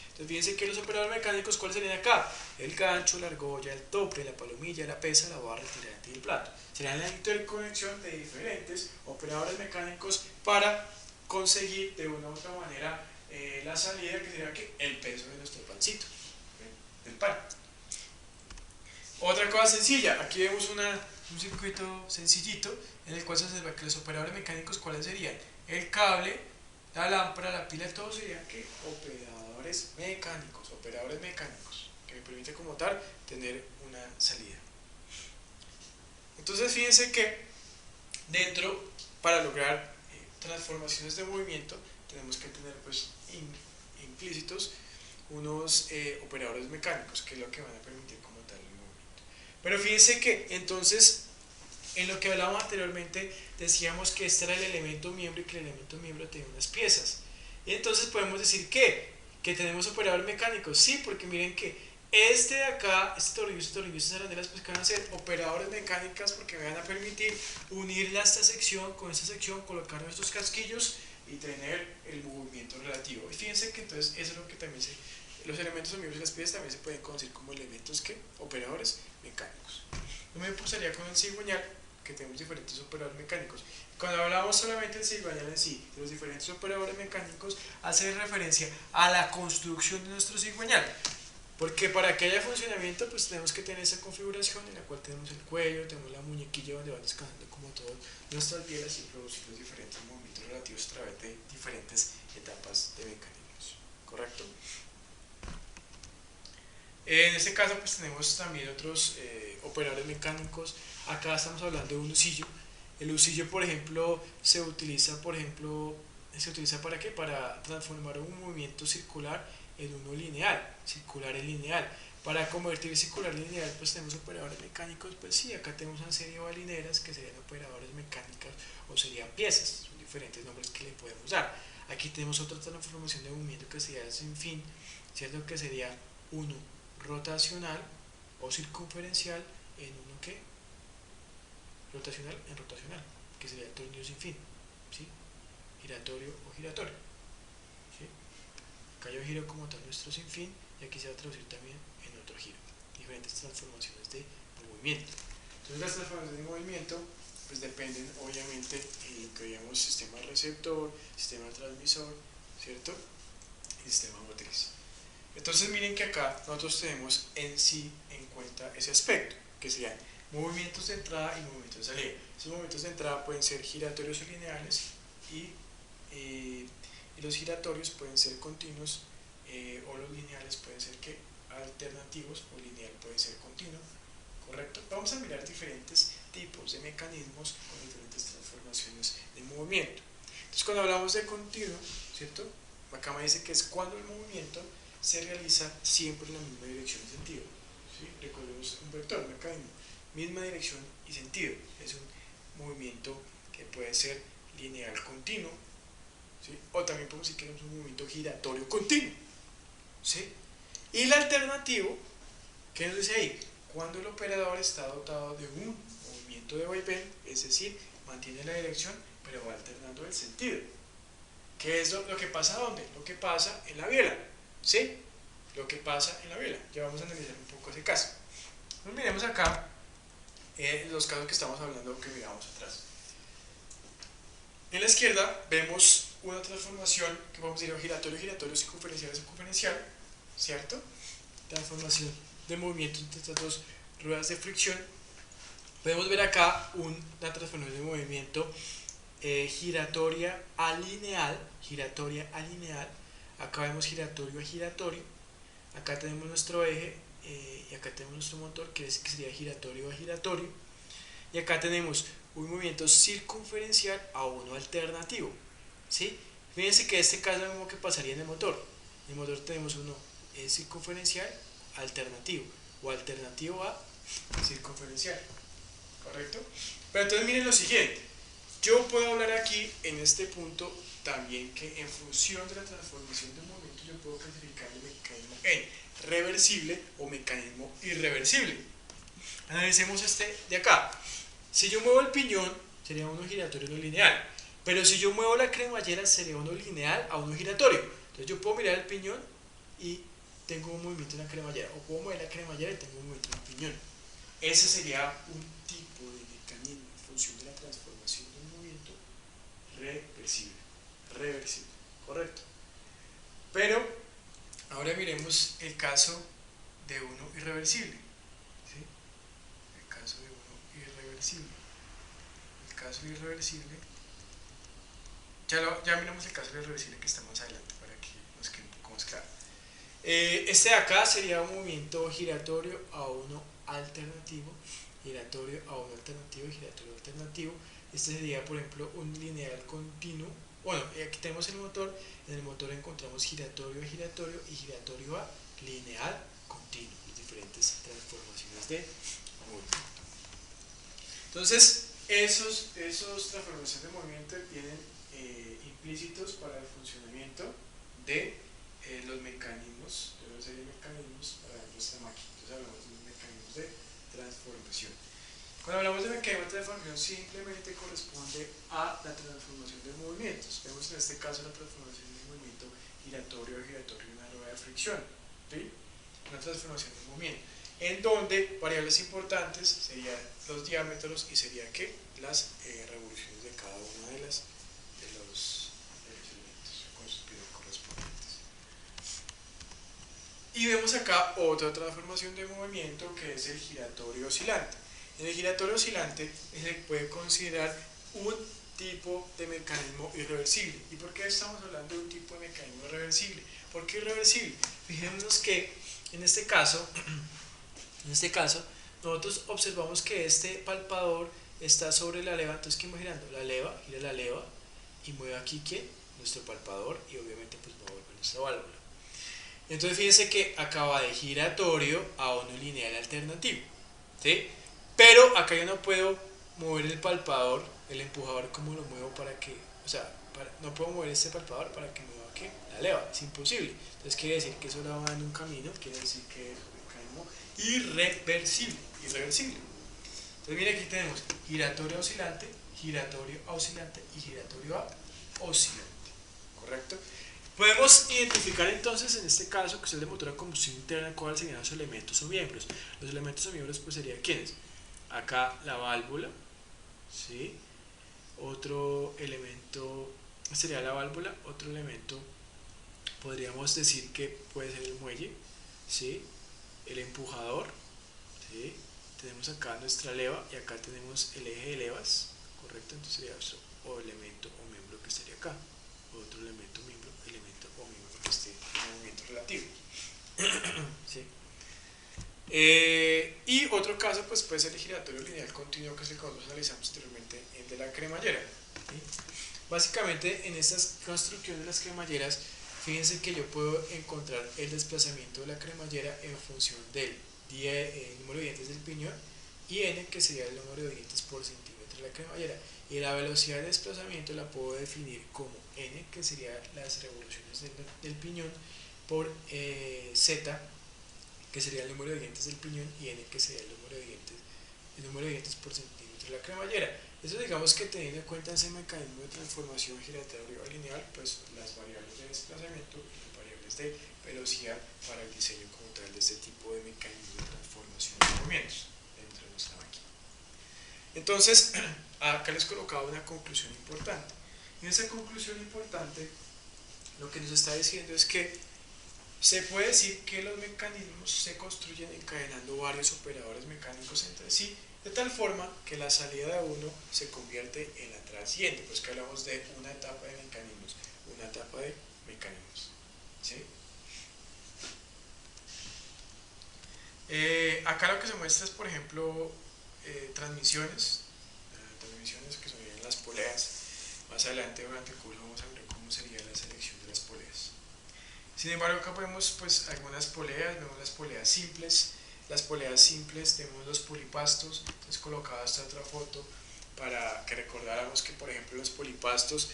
Entonces fíjense que los operadores mecánicos, ¿cuáles serían acá? El gancho, la argolla, el tope, la palomilla, la pesa, la barra, el tirante y el plato. Serían la interconexión de diferentes operadores mecánicos para conseguir de una u otra manera la salida, que sería que el peso de nuestro pancito, del pan. Otra cosa sencilla, aquí vemos un circuito sencillito en el cual se observa que los operadores mecánicos, ¿cuáles serían? El cable, la lámpara, la pila, todos serían que operadores mecánicos, que me permite como tal tener una salida. Entonces fíjense que dentro, para lograr transformaciones de movimiento, tenemos que tener pues implícitos unos operadores mecánicos, que es lo que van a permitir como tal el movimiento. Pero fíjense que entonces, en lo que hablábamos anteriormente, decíamos que este era el elemento miembro y que el elemento miembro tenía unas piezas. Y entonces podemos decir que tenemos operadores mecánicos. Sí, porque miren que este de acá, este tornillo, estas arandelas, pues que van a ser operadores mecánicas porque me van a permitir unirla a esta sección, con esta sección, colocar nuestros casquillos y tener el movimiento relativo. Y fíjense que entonces eso es lo que también los elementos o miembros de las piezas también se pueden conocer como elementos que operadores mecánicos. No me pasaría con el cigüeñal, que tenemos diferentes operadores mecánicos. Cuando hablamos solamente del cigüeñal en sí, de los diferentes operadores mecánicos, hace referencia a la construcción de nuestro cigüeñal. Porque para que haya funcionamiento, pues tenemos que tener esa configuración en la cual tenemos el cuello, tenemos la muñequilla donde van descansando como todas nuestras bielas y producir los diferentes movimientos relativos a través de diferentes etapas de mecanismos. ¿Correcto? En este caso, pues tenemos también otros operadores mecánicos. Acá estamos hablando de un husillo. El husillo, por ejemplo, se utiliza ¿para qué? Para transformar un movimiento circular en uno lineal, circular en lineal. Para convertir circular en lineal, pues tenemos operadores mecánicos, pues sí, acá tenemos una serie de balineras que serían operadores mecánicos o serían piezas, son diferentes nombres que le podemos dar. Aquí tenemos otra transformación de movimiento que sería sin fin, ¿cierto? Que sería uno rotacional o circunferencial en uno que rotacional en rotacional, que sería el tornillo sin fin, ¿sí? giratorio o giratorio, ¿sí? Acá yo giro como tal nuestro sinfín y aquí se va a traducir también en otro giro, diferentes transformaciones de movimiento. Entonces las transformaciones de movimiento pues dependen obviamente en lo que llamamos sistema receptor, sistema transmisor, ¿cierto? Y sistema motriz. Entonces miren que acá nosotros tenemos en sí en cuenta ese aspecto, que serían movimientos de entrada y movimientos de salida. Esos movimientos de entrada pueden ser giratorios o lineales y los giratorios pueden ser continuos o los lineales pueden ser que alternativos o lineal puede ser continuo, ¿correcto? Vamos a mirar diferentes tipos de mecanismos con diferentes transformaciones de movimiento. Entonces cuando hablamos de continuo, ¿cierto? Acá me dice que es cuando el movimiento se realiza siempre en la misma dirección y sentido, ¿sí? Recordemos un vector, un mecanismo, misma dirección y sentido. Es un movimiento que puede ser lineal continuo, ¿sí? O también podemos decir que es un movimiento giratorio continuo, ¿sí? Y el alternativo, ¿qué nos dice ahí? Cuando el operador está dotado de un movimiento de vaivén, es decir, mantiene la dirección pero va alternando el sentido. ¿Qué es lo que pasa dónde? Lo que pasa en la biela, ¿sí? Lo que pasa en la biela. Ya vamos a analizar un poco ese caso. Entonces miremos acá los casos que estamos hablando que miramos atrás. En la izquierda vemos una transformación que vamos a decir giratorio, giratorio, circunferencial, circunferencial, ¿cierto? Transformación de movimiento entre estas dos ruedas de fricción. Podemos ver acá una transformación de movimiento giratoria a lineal, acá vemos giratorio a giratorio, acá tenemos nuestro eje y acá tenemos nuestro motor que sería giratorio a giratorio, y acá tenemos un movimiento circunferencial a uno alternativo, ¿sí? Fíjense que en este caso es lo mismo que pasaría en el motor. En el motor tenemos uno circunferencial alternativo o alternativo a circunferencial, ¿correcto? Pero entonces miren lo siguiente, yo puedo hablar aquí en este punto también que en función de la transformación de un movimiento yo puedo clasificar el mecanismo en reversible o mecanismo irreversible. Analicemos este de acá. Si yo muevo el piñón sería uno giratorio no lineal, pero si yo muevo la cremallera sería uno lineal a uno giratorio. Entonces yo puedo mirar el piñón y tengo un movimiento en la cremallera, o puedo mover la cremallera y tengo un movimiento en el piñón. Ese sería un tipo de mecanismo en función de la transformación de un movimiento reversible, correcto. Pero ahora miremos el caso de uno irreversible, ¿sí? El caso de uno irreversible. El caso irreversible, ya miramos el caso irreversible que está más adelante para que nos quede un poco más claro. Este de acá sería un movimiento giratorio a uno alternativo, giratorio a uno alternativo y giratorio alternativo. Este sería, por ejemplo, un lineal continuo. Bueno, aquí tenemos el motor. En el motor encontramos giratorio a giratorio y giratorio a lineal continuo, las diferentes transformaciones de movimiento. Entonces, esos transformaciones de movimiento vienen implícitos para el funcionamiento de los mecanismos, de una serie de mecanismos para nuestra máquina. Entonces hablamos de los mecanismos de transformación. Cuando hablamos de mecanismo de transformación simplemente corresponde a la transformación de movimientos. Vemos en este caso la transformación de movimiento giratorio a giratorio en una rueda de fricción, ¿sí? Una transformación de movimiento en donde variables importantes serían los diámetros y sería que las revoluciones de cada una de los elementos correspondientes. Y vemos acá otra transformación de movimiento que es el giratorio oscilante. En el giratorio oscilante se puede considerar un tipo de mecanismo irreversible. ¿Y por qué estamos hablando de un tipo de mecanismo irreversible? ¿Por qué irreversible? Fijémonos que en este caso nosotros observamos que este palpador está sobre la leva. Entonces, ¿qué va girando? La leva, gira la leva y mueve aquí ¿quién? Nuestro palpador, y obviamente pues va a volver nuestra válvula. Entonces fíjense que acaba de giratorio a uno lineal alternativo, ¿sí? Pero acá yo no puedo mover el palpador, el empujador, como lo muevo para que, o sea, no puedo mover este palpador para que mueva ¿qué? La leva, es imposible. Entonces quiere decir que eso la va en un camino, quiere decir que es un mecanismo irreversible. Entonces mira, aquí tenemos giratorio a oscilante y giratorio a oscilante, ¿correcto? Podemos identificar entonces en este caso que es el de motor a combustión interna cuáles serían los elementos o miembros. Los elementos o miembros pues serían ¿quiénes? Acá la válvula, ¿sí? Otro elemento sería la válvula, otro elemento podríamos decir que puede ser el muelle, ¿sí? El empujador, ¿sí? Tenemos acá nuestra leva y acá tenemos el eje de levas, ¿correcto? Entonces sería eso, o elemento o miembro que estaría acá, otro elemento o miembro que esté en movimiento relativo. ¿Sí? Y otro caso pues puede ser el giratorio lineal continuo, que es el que nosotros analizamos anteriormente, el de la cremallera, ¿sí? Básicamente en estas construcciones de las cremalleras, fíjense que yo puedo encontrar el desplazamiento de la cremallera en función del número de dientes del piñón y n, que sería el número de dientes por centímetro de la cremallera, y la velocidad de desplazamiento la puedo definir como n, que sería las revoluciones del piñón, por z, que sería el número de dientes del piñón, y n, que sería el número de dientes por centímetro de la cremallera. Eso digamos que teniendo en cuenta ese mecanismo de transformación giratoria lineal, pues las variables de desplazamiento y las variables de velocidad para el diseño como tal de este tipo de mecanismo de transformación de movimientos dentro de nuestra máquina. Entonces, acá les colocaba una conclusión importante. En esa conclusión importante, lo que nos está diciendo es que se puede decir que los mecanismos se construyen encadenando varios operadores mecánicos entre sí, de tal forma que la salida de uno se convierte en la entrada siguiente, pues que hablamos de una etapa de mecanismos, una etapa de mecanismos. ¿Sí? Acá lo que se muestra es, por ejemplo, transmisiones que son las poleas. Más adelante durante el curso vamos a ver cómo sería la selección de las poleas. Sin embargo, acá vemos pues algunas poleas, vemos las poleas simples. Las poleas simples tenemos los polipastos. Entonces colocada esta otra foto para que recordáramos que, por ejemplo, los polipastos,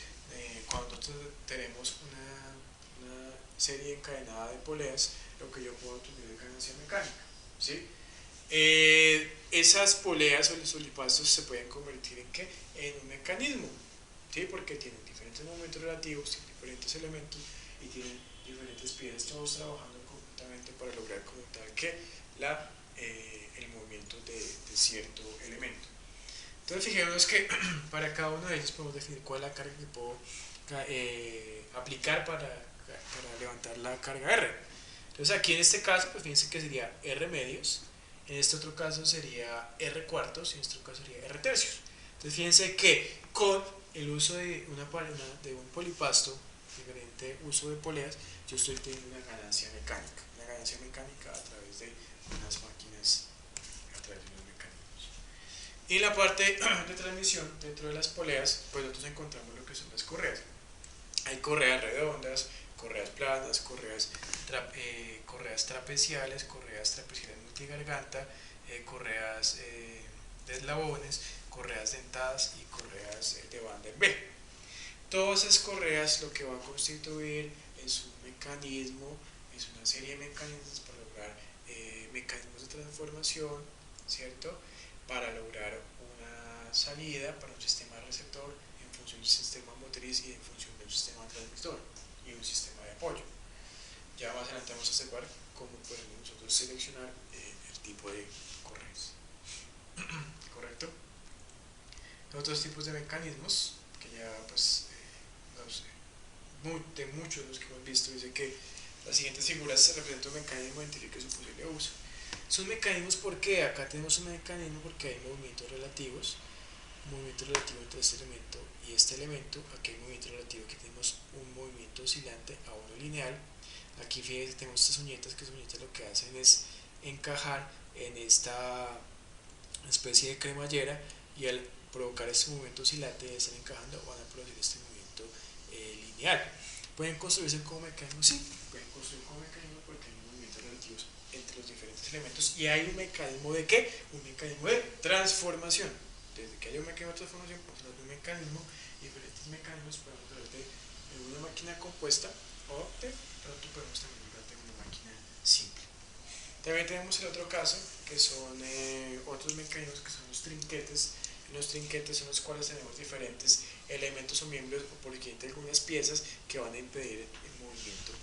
cuando nosotros tenemos una serie encadenada de poleas, lo que yo puedo tener es ganancia mecánica, ¿sí? Esas poleas o los polipastos se pueden convertir en ¿qué? En un mecanismo, ¿sí? Porque tienen diferentes momentos relativos, tienen diferentes elementos y tienen diferentes piezas, todos trabajando conjuntamente para lograr como tal que el movimiento de cierto elemento. Entonces fijémonos que para cada uno de ellos podemos definir cuál es la carga que puedo aplicar para levantar la carga R. Entonces aquí en este caso, pues fíjense que sería R medios, en este otro caso sería R cuartos y en este otro caso sería R tercios. Entonces fíjense que con el uso de un polipasto, diferente uso de poleas, yo estoy teniendo una ganancia mecánica a través de unas máquinas, a través de unos mecanismos. Y en la parte de transmisión, dentro de las poleas, pues nosotros encontramos lo que son las correas. Hay correas redondas, correas planas, correas trapeciales, multigarganta, correas de eslabones, correas dentadas y correas de banda en B. Todas esas correas lo que va a constituir es un mecanismo, es una serie de mecanismos para lograr mecanismos de transformación, ¿cierto? Para lograr una salida para un sistema receptor en función del sistema motriz y en función de un sistema transmisor y un sistema de apoyo. Ya más adelante vamos a observar cómo podemos nosotros seleccionar el tipo de correas. ¿Correcto? Otros tipos de mecanismos que ya pues de muchos de los que hemos visto dice que las siguientes figuras se representan un mecanismo, identifica su posible uso. Son mecanismos porque acá tenemos un mecanismo porque hay movimientos relativos, un movimiento relativo entre este elemento y este elemento. Aquí hay un movimiento relativo, aquí tenemos un movimiento oscilante a uno lineal. Aquí fíjense, tenemos estas uñetas, que estas uñetas lo que hacen es encajar en esta especie de cremallera, y al provocar este movimiento oscilante de estar encajando van a producir este movimiento lineal. ¿Pueden construirse como mecanismo? Sí, pueden construir como mecanismo porque hay movimientos relativos entre los diferentes elementos y hay un mecanismo de ¿qué? Un mecanismo de transformación. Desde que haya un mecanismo de transformación, podemos hablar de un mecanismo, diferentes mecanismos, podemos hablar de una máquina compuesta o de pronto podemos también hablar de una máquina simple. También tenemos el otro caso, que son otros mecanismos que son los trinquetes. Los trinquetes son los cuales tenemos diferentes elementos o miembros o por siguiente algunas piezas que van a impedir el movimiento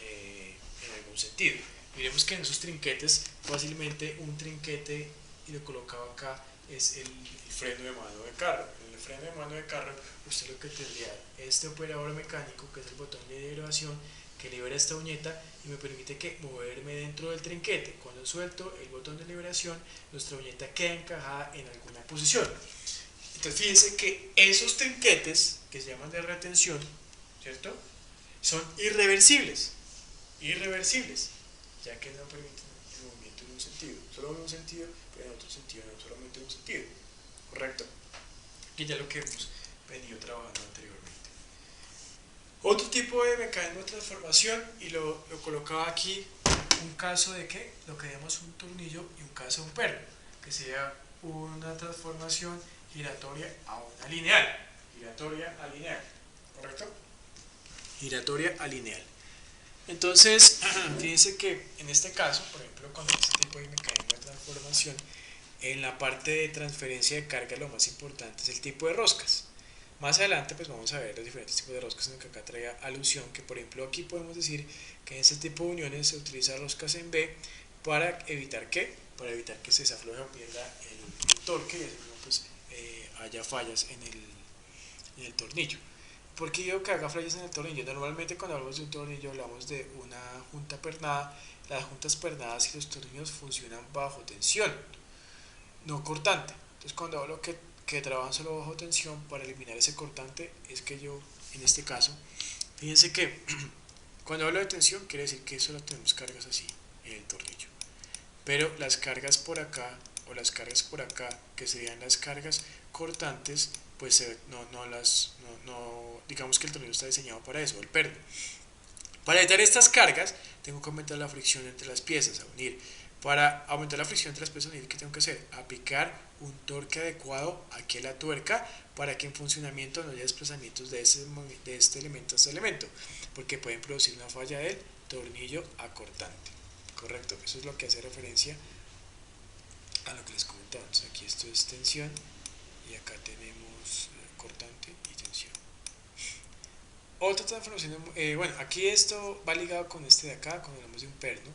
en algún sentido. Miremos que en esos trinquetes, fácilmente un trinquete, y lo colocaba acá, es el freno de mano de carro. En el freno de mano de carro, usted lo que tendría este operador mecánico, que es el botón de liberación, que libera esta uñeta y me permite que moverme dentro del trinquete. Cuando suelto el botón de liberación, nuestra uñeta queda encajada en alguna posición. Entonces fíjense que esos trinquetes, que se llaman de retención, ¿cierto?, son irreversibles, ya que no permiten el movimiento en un sentido, solo en un sentido, pero en otro sentido, no solamente en un sentido, ¿correcto? Y ya lo que hemos venido trabajando anteriormente. Otro tipo de mecanismo de transformación, y lo colocaba aquí, un caso de que lo que llamamos un tornillo y un caso de un perno, que sería una transformación giratoria a una lineal, ¿correcto? Giratoria a lineal. Entonces, fíjense que en este caso, por ejemplo, con este tipo de mecanismo de transformación, en la parte de transferencia de carga lo más importante es el tipo de roscas. Más adelante pues vamos a ver los diferentes tipos de roscas en los que acá traía alusión, que por ejemplo aquí podemos decir que en este tipo de uniones se utiliza roscas en B para evitar ¿qué? Para evitar que se desafloje o pierda el torque y así pues haya fallas en el tornillo. ¿Por qué digo que haga fallas en el tornillo? Normalmente cuando hablamos de un tornillo hablamos de una junta pernada. Las juntas pernadas y los tornillos funcionan bajo tensión, no cortante. Entonces cuando hablo que trabajan solo bajo tensión, para eliminar ese cortante, es que yo, en este caso, fíjense que cuando hablo de tensión quiere decir que solo tenemos cargas así en el tornillo, pero las cargas por acá o las cargas por acá, que serían las cargas cortantes, pues digamos que el tornillo está diseñado para eso, el perno. Para evitar estas cargas, tengo que aumentar la fricción entre las piezas, a unir. Para aumentar la fricción entre las piezas, ¿qué tengo que hacer? Aplicar un torque adecuado aquí a la tuerca para que en funcionamiento no haya desplazamientos de este elemento a este elemento, porque pueden producir una falla del tornillo acortante. Correcto, eso es lo que hace referencia a lo que les comentaba. Entonces aquí esto es tensión y acá tenemos cortante y tensión. Otra transformación, bueno, aquí esto va ligado con este de acá, cuando hablamos de un perno.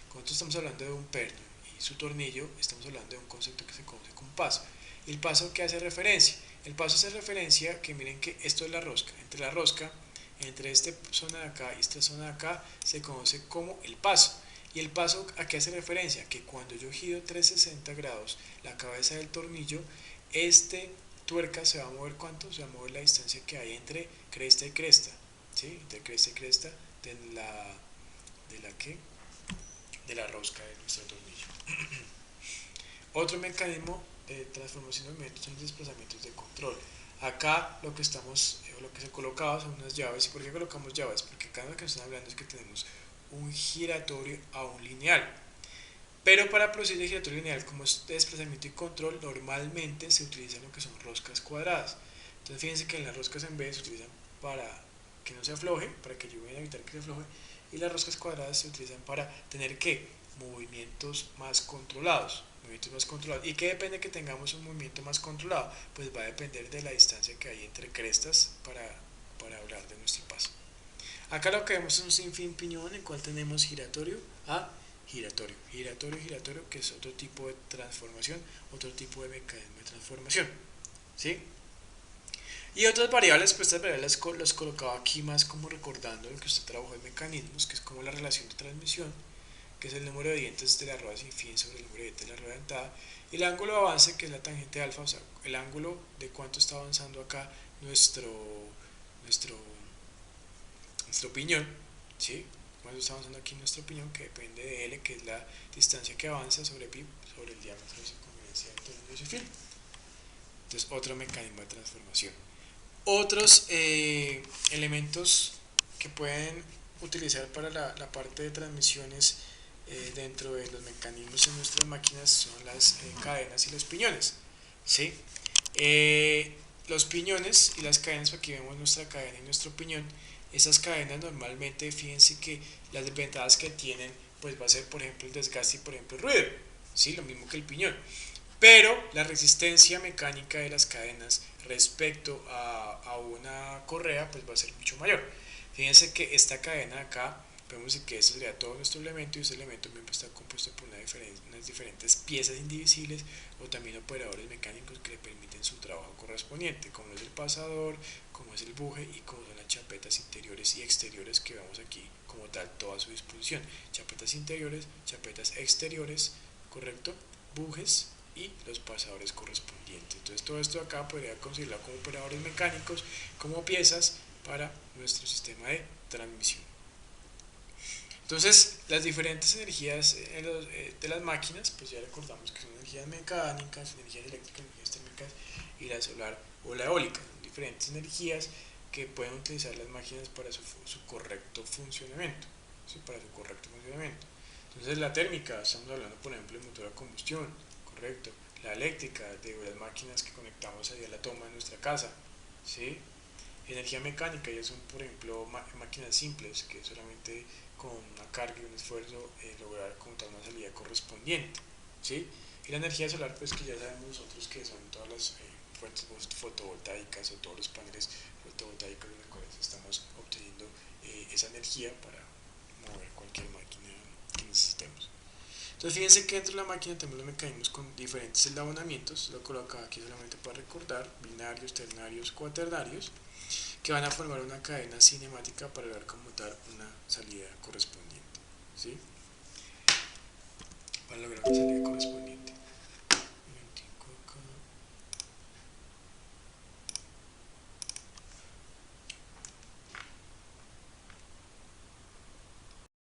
Cuando estamos hablando de un perno y su tornillo, estamos hablando de un concepto que se conoce como paso. ¿Y el paso qué hace referencia? El paso hace referencia que miren que esto es la rosca. Entre la rosca, entre esta zona de acá y esta zona de acá, se conoce como el paso. ¿Y el paso a qué hace referencia? Que cuando yo giro 360 grados la cabeza del tornillo, este tuerca se va a mover, ¿cuánto? Se va a mover la distancia que hay entre cresta y cresta, ¿sí? Entre cresta y cresta ¿qué? De la rosca de nuestro tornillo. Otro mecanismo de transformación de movimientos son los desplazamientos de control. Acá lo que se colocaba son unas llaves. ¿Y por qué colocamos llaves? Porque cada vez que están hablando es que tenemos un giratorio a un lineal. Pero para producir el giratorio lineal, como es de desplazamiento y control, normalmente se utilizan lo que son roscas cuadradas. Entonces fíjense que en las roscas en B se utilizan para que no se afloje, para que ayuden a evitar que se afloje, y las roscas cuadradas se utilizan para tener ¿qué? Movimientos más controlados. ¿Y qué depende que tengamos un movimiento más controlado? Pues va a depender de la distancia que hay entre crestas para hablar de nuestro paso. Acá lo que vemos es un sinfín piñón en el cual tenemos giratorio a giratorio, que es otro tipo de transformación, otro tipo de mecanismo de transformación, ¿sí? Y otras variables, pues estas variables las colocaba aquí más como recordando lo que usted trabajó en mecanismos, que es como la relación de transmisión, que es el número de dientes de la rueda sin fin sobre el número de dientes de la rueda dentada, y el ángulo de avance, que es la tangente alfa, o sea, el ángulo de cuánto está avanzando acá nuestro piñón, ¿sí? Cuánto está avanzando aquí nuestro piñón, que depende de L, que es la distancia que avanza sobre pi, sobre el diámetro de circunferencia del tornillo y su fin. Entonces, otro mecanismo de transformación. Otros elementos que pueden utilizar para la parte de transmisiones dentro de los mecanismos en nuestras máquinas son las cadenas y los piñones, ¿sí? Los piñones y las cadenas, aquí vemos nuestra cadena y nuestro piñón. Esas cadenas normalmente, fíjense que las desventajas que tienen pues va a ser por ejemplo el desgaste y por ejemplo el ruido, ¿sí? Lo mismo que el piñón. Pero la resistencia mecánica de las cadenas respecto a una correa pues va a ser mucho mayor. Fíjense que esta cadena acá, podemos decir que este sería todo nuestro elemento y este elemento mismo está compuesto por unas diferentes piezas indivisibles o también operadores mecánicos que le permiten su trabajo correspondiente, como es el pasador, como es el buje y como son las chapetas interiores y exteriores que vemos aquí como tal toda su disposición. Chapetas interiores, chapetas exteriores, correcto, bujes y los pasadores correspondientes. Entonces todo esto acá podría considerarlo como operadores mecánicos, como piezas para nuestro sistema de transmisión. Entonces las diferentes energías de las máquinas, pues ya recordamos que son energías mecánicas, energías eléctricas, energías térmicas y la solar o la eólica. Son diferentes energías que pueden utilizar las máquinas para su correcto funcionamiento. ¿Sí? Para su correcto funcionamiento. Entonces la térmica, estamos hablando por ejemplo de motor a combustión, correcto. La eléctrica, de las máquinas que conectamos ahí a la toma de nuestra casa, ¿sí? Energía mecánica ya son por ejemplo máquinas simples que solamente con una carga y un esfuerzo lograr como tal una salida correspondiente, ¿sí? Y la energía solar pues que ya sabemos nosotros que son todas las fuentes fotovoltaicas o todos los paneles fotovoltaicos de los cuales estamos obteniendo esa energía para mover cualquier máquina que necesitemos. Entonces fíjense que dentro de la máquina tenemos los mecanismos con diferentes eslabonamientos, lo coloco aquí solamente para recordar, binarios, ternarios, cuaternarios, que van a formar una cadena cinemática para lograr conmutar una salida correspondiente, ¿sí? Para lograr una salida correspondiente.